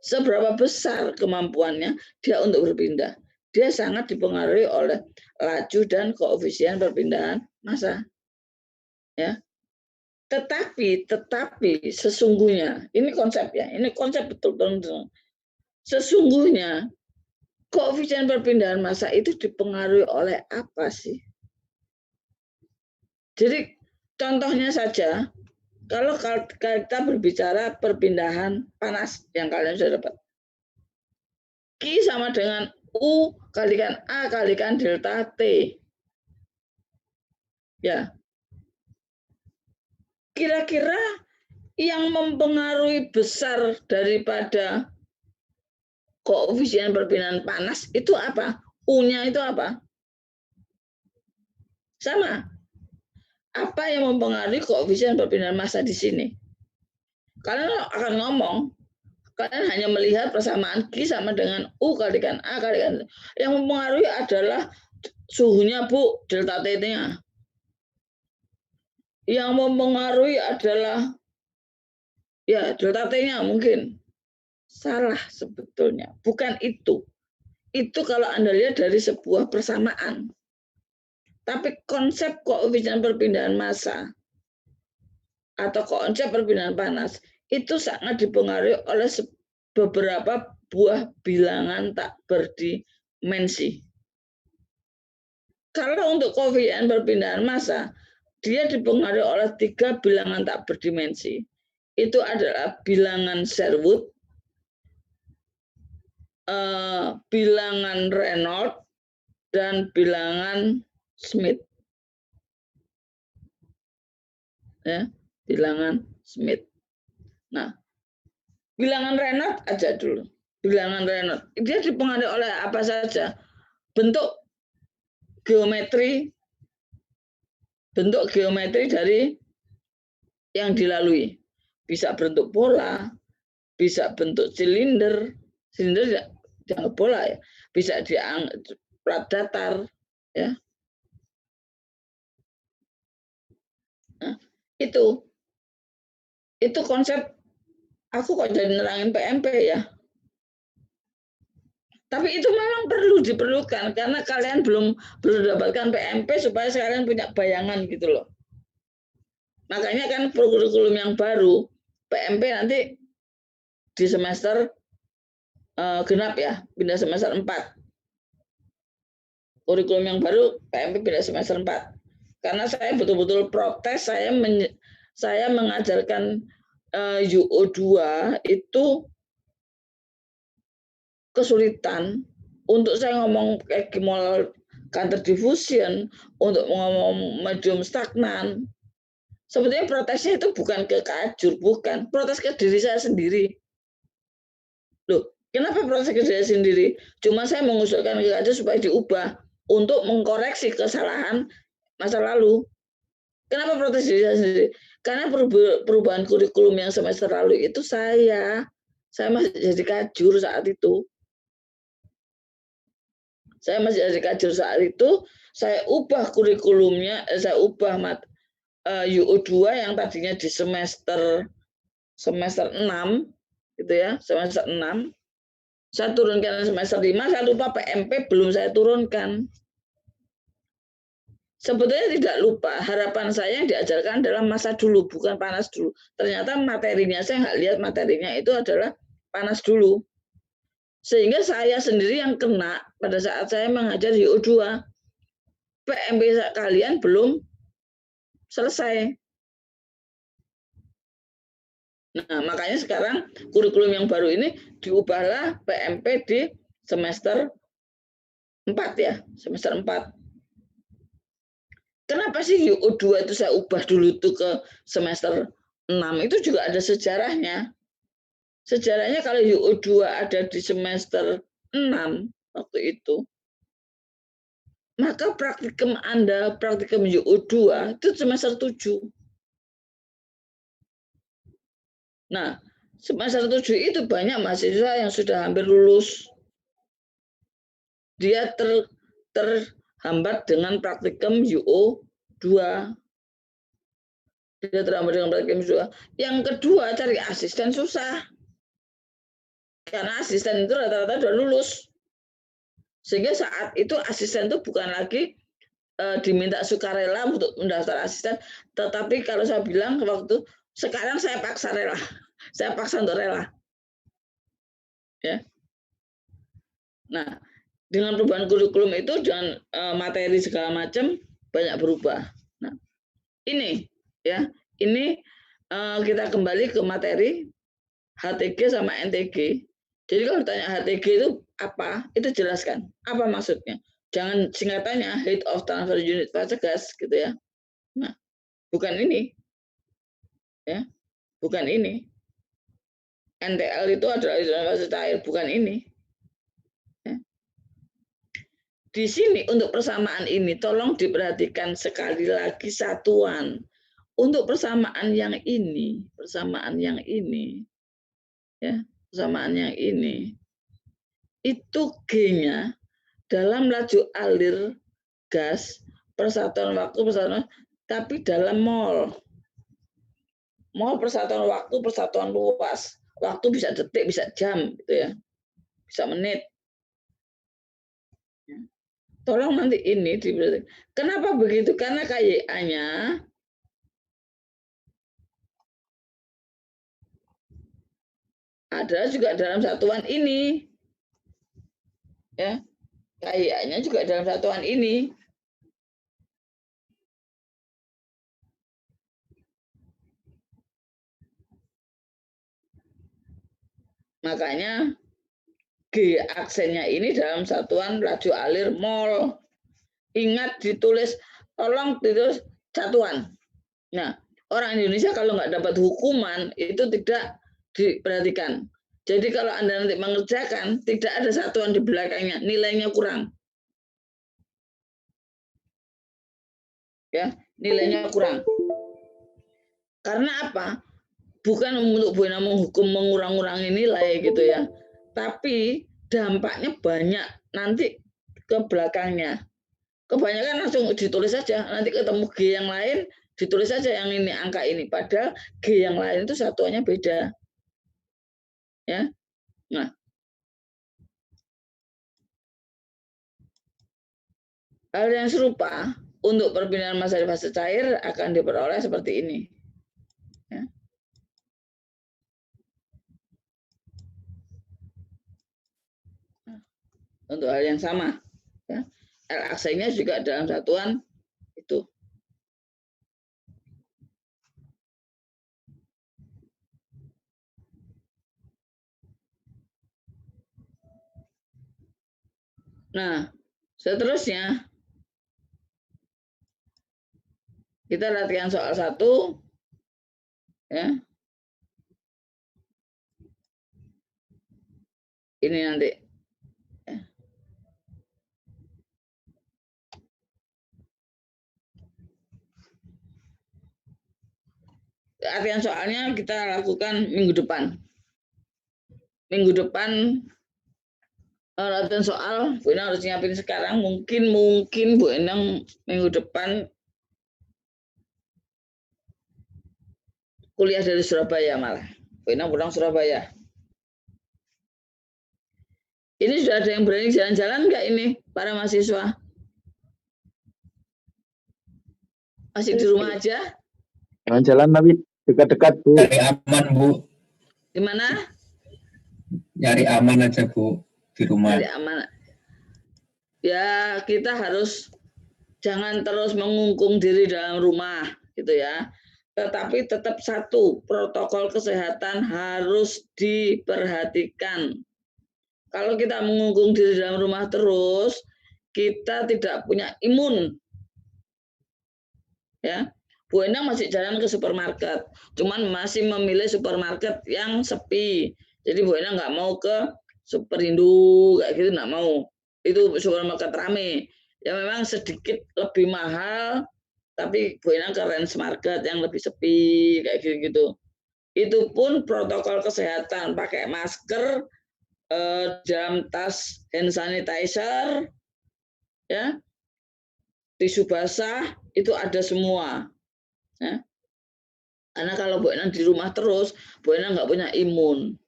Seberapa besar kemampuannya dia untuk berpindah? Dia sangat dipengaruhi oleh laju dan koefisien perpindahan massa. Ya. Tetapi sesungguhnya, ini konsep ya, ini konsep betul-betul. Sesungguhnya koefisien perpindahan massa itu dipengaruhi oleh apa sih? Jadi contohnya saja, kalau kita berbicara perpindahan panas yang kalian sudah dapat. Q sama dengan U kalikan A kalikan delta T. Ya. Kira-kira yang mempengaruhi besar daripada koefisien perpindahan panas itu apa? U-nya itu apa? Sama. Apa yang mempengaruhi koefisien perpindahan massa di sini? Kalian akan ngomong, kalian hanya melihat persamaan Q sama dengan U kalikan A kalikan. Yang mempengaruhi adalah suhunya, Bu, delta T-nya. Yang mempengaruhi adalah ya delta T-nya mungkin. Salah sebetulnya, bukan itu. Itu kalau Anda lihat dari sebuah persamaan. Tapi konsep koefisien perpindahan massa atau konsep perpindahan panas itu sangat dipengaruhi oleh beberapa buah bilangan tak berdimensi. Kalau untuk koefisien perpindahan massa, dia dipengaruhi oleh 3 bilangan tak berdimensi. Itu adalah bilangan Sherwood, bilangan Reynolds, dan bilangan Smith. Ya, bilangan Smith. Nah, bilangan Reynolds aja dulu. Bilangan Reynolds, dia dipengaruhi oleh apa saja? Bentuk geometri dari yang dilalui. Bisa bentuk bola, bisa bentuk silinder jangan bola ya, bisa plat datar ya. Nah, itu konsep. Aku kok jadi nerangin PMP ya. Tapi itu memang diperlukan karena kalian belum dapatkan PMP supaya kalian punya bayangan gitu loh. Makanya kan kurikulum yang baru PMP nanti di semester genap ya, pindah semester 4. Kurikulum yang baru PMP pindah semester 4. Karena saya betul-betul protes, saya mengajarkan UO2 itu kesulitan untuk saya ngomong ekimol counter diffusion, untuk ngomong medium stagnan. Sebetulnya protesnya itu bukan ke Kajur, bukan. Protes ke diri saya sendiri. Loh, kenapa protes ke diri saya sendiri? Cuma saya mengusulkan ke Kajur supaya diubah untuk mengkoreksi kesalahan masa lalu. Kenapa protes diri saya sendiri? Karena perubahan kurikulum yang semester lalu itu saya masih jadi Kajur saat itu. Saya masih jadi Kajur saat itu, saya ubah kurikulumnya, saya ubah UO2 yang tadinya di semester 6 gitu ya, semester 6. Saya turunkan semester 5, saya lupa PMP belum saya turunkan. Sebetulnya tidak lupa, harapan saya yang diajarkan adalah masa dulu, bukan panas dulu. Ternyata materinya, saya nggak lihat materinya itu adalah panas dulu. Sehingga saya sendiri yang kena pada saat saya mengajar UO2. PMP kalian belum selesai. Nah, makanya sekarang kurikulum yang baru ini diubahlah PMP di semester 4 ya, semester 4. Kenapa sih UO2 itu saya ubah dulu tuh ke semester 6? Itu juga ada sejarahnya. Sejarahnya kalau UO2 ada di semester 6 waktu itu, maka praktikum Anda, praktikum UO2 itu semester 7. Nah, semester 7 itu banyak mahasiswa yang sudah hampir lulus. Dia terhambat dengan praktikum UO2. Dia terhambat dengan praktikum UO2. Yang kedua, cari asisten susah. Karena asisten itu rata-rata sudah lulus. Sehingga saat itu asisten itu bukan lagi diminta sukarela untuk mendaftar asisten, tetapi kalau saya bilang waktu sekarang saya paksa rela, saya paksa untuk rela, ya. Nah, dengan perubahan kurikulum itu dengan materi segala macam banyak berubah. Nah, ini ya, ini kita kembali ke materi HTG sama NTG. Jadi kalau ditanya HTG itu apa, itu jelaskan apa maksudnya. Jangan singkatannya heat of transfer unit fase gas gitu ya. Nah, bukan ini, ya. bukan ini. NTL itu adalah isolan fase cair, bukan ini. Ya. Di sini untuk persamaan ini tolong diperhatikan sekali lagi satuan. Untuk persamaan yang ini, ya, persamaan yang ini, itu G-nya dalam laju alir gas, persatuan waktu, tapi dalam mol. Mol persatuan waktu, persatuan luas. Waktu bisa detik, bisa jam, gitu ya, bisa menit. Tolong nanti ini diperhatikan. Kenapa begitu? Karena KYA-nya adalah juga dalam satuan ini. Ya, KYA-nya juga dalam satuan ini. Makanya G aksennya ini dalam satuan laju alir mol. Ingat ditulis, tolong ditulis satuan. Nah, orang Indonesia kalau nggak dapat hukuman itu tidak diperhatikan. Jadi kalau Anda nanti mengerjakan, tidak ada satuan di belakangnya, nilainya kurang. Ya, nilainya kurang. Karena apa? Bukan untuk Bu Ena menghukum mengurang-urangi nilai gitu ya. Tapi dampaknya banyak nanti ke belakangnya. Kebanyakan langsung ditulis saja, nanti ketemu G yang lain ditulis saja yang ini angka ini, padahal G yang lain itu satuannya beda. Ya. Nah, hal yang serupa untuk perpindahan massa di fase cair akan diperoleh seperti ini. Ya. Untuk hal yang sama, ya. L aksenya juga dalam satuan itu. Nah, seterusnya kita latihan soal 1, ya. Ini nanti. Ya. Latihan soalnya kita lakukan minggu depan. Minggu depan latihan soal, Bu Endang harus nyiapin sekarang. Mungkin Bu Endang minggu depan kuliah dari Surabaya malah. Bu Endang pulang Surabaya. Ini sudah ada yang berani jalan-jalan nggak ini para mahasiswa? Masih di rumah aja? Jalan-jalan tapi dekat-dekat, Bu. Cari aman, Bu. Di mana? Nyari aman aja, Bu, di rumah. Cari aman. Ya, kita harus jangan terus mengungkung diri dalam rumah, gitu ya. Tetapi tetap satu, protokol kesehatan harus diperhatikan. Kalau kita mengungkung diri dalam rumah terus, kita tidak punya imun. Ya, Bu Endang masih jalan ke supermarket, cuman masih memilih supermarket yang sepi. Jadi Bu Endang nggak mau ke Superindo kayak gitu, nggak mau. Itu supermarket rame. Ya memang sedikit lebih mahal, tapi Bu Endang ke Range Market yang lebih sepi kayak gitu. Itu pun protokol kesehatan, pakai masker, dalam tas hand sanitizer, ya, tisu basah itu ada semua. Ya. Karena kalau Bu Endang di rumah terus, Bu Endang nggak punya imun.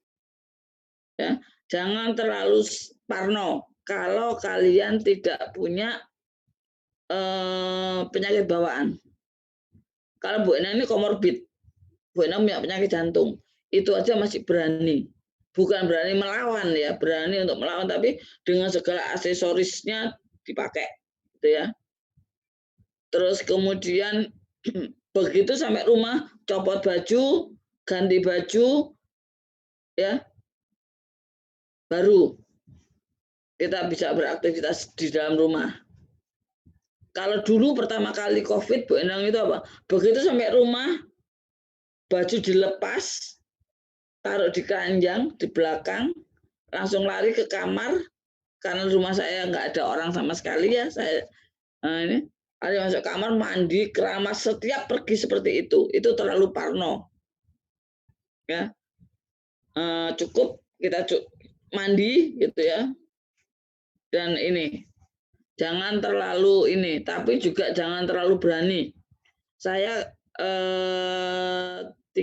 Ya, jangan terlalu parno kalau kalian tidak punya penyakit bawaan. Kalau Bu Endang ini komorbid, Bu Endang punya penyakit jantung, itu aja masih berani. Bukan berani melawan ya, berani untuk melawan, tapi dengan segala aksesorisnya dipakai, gitu ya. Terus kemudian begitu sampai rumah, copot baju, ganti baju, ya, baru kita bisa beraktivitas di dalam rumah. Kalau dulu pertama kali COVID, Bu Endang itu apa? Begitu sampai rumah, baju dilepas, taruh di keranjang di belakang, langsung lari ke kamar karena rumah saya nggak ada orang sama sekali ya. Saya ini lari masuk kamar, mandi, keramas, setiap pergi seperti itu terlalu parno. Ya, cukup kita mandi gitu ya. Dan ini jangan terlalu ini, tapi juga jangan terlalu berani. Saya 3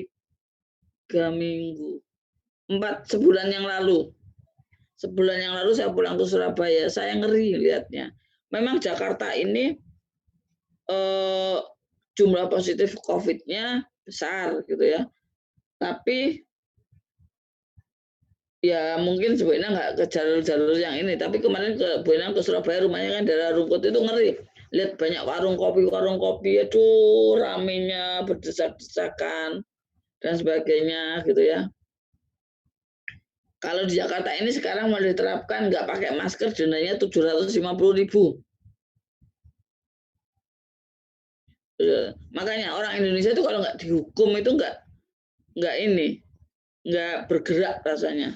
minggu, 4 sebulan yang lalu saya pulang ke Surabaya, saya ngeri lihatnya. Memang Jakarta ini jumlah positif COVID-nya besar gitu ya, tapi ya mungkin sebenarnya nggak ke jalur-jalur yang ini, tapi kemarin ke Surabaya, rumahnya kan daerah Rumput, itu ngeri. Lihat banyak warung kopi, aduh ramenya berdesak-desakan dan sebagainya gitu ya. Kalau di Jakarta ini sekarang mau diterapkan nggak pakai masker, dendanya 750.000. Makanya orang Indonesia itu kalau nggak dihukum itu nggak bergerak rasanya.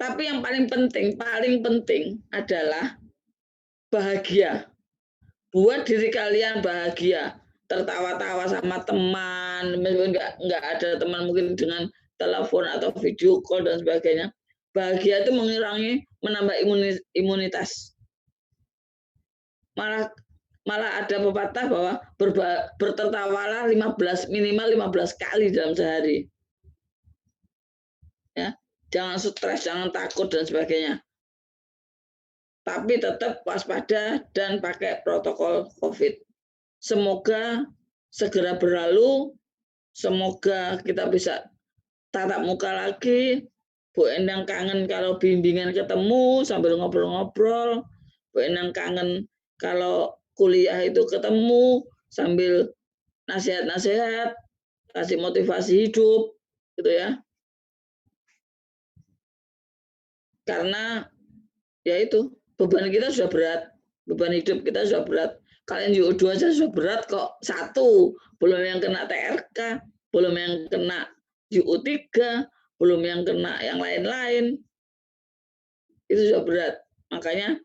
Tapi yang paling penting adalah bahagia. Buat diri kalian bahagia, tertawa-tawa sama teman, meskipun nggak ada teman mungkin dengan telepon atau video call dan sebagainya. Bahagia itu menambah imunitas. Malah ada pepatah bahwa bertertawalah minimal 15 kali dalam sehari. Ya, jangan stres, jangan takut dan sebagainya. Tapi tetap waspada dan pakai protokol COVID. Semoga segera berlalu, semoga kita bisa tatap muka lagi. Bu Endang kangen kalau bimbingan ketemu sambil ngobrol-ngobrol. Bu Endang kangen kalau kuliah itu ketemu sambil nasihat-nasihat, kasih motivasi hidup, gitu ya. Karena ya itu, beban kita sudah berat, beban hidup kita sudah berat. Kalian UU2 aja sudah berat kok, 1, belum yang kena TRK, belum yang kena UU3, belum yang kena yang lain-lain. Itu sudah berat. Makanya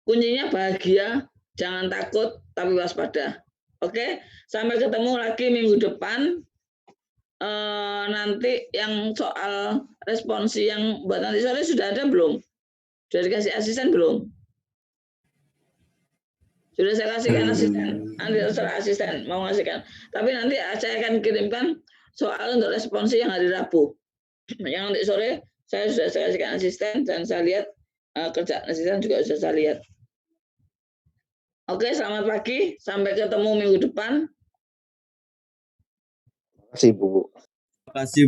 kuncinya bahagia, jangan takut, tapi waspada. Oke, sampai ketemu lagi minggu depan. Nanti yang soal responsi yang buat nanti sore sudah ada belum? Sudah dikasih asisten belum? Sudah saya kasihkan asisten. Nanti terserah asisten mau ngasihkan. Tapi nanti saya akan kirimkan soal untuk responsi yang hari Rabu. Yang nanti sore saya sudah saya kasihkan asisten dan saya lihat kerjaan asisten juga sudah saya lihat. Oke, selamat pagi. Sampai ketemu minggu depan. Terima kasih, Bu. Terima kasih.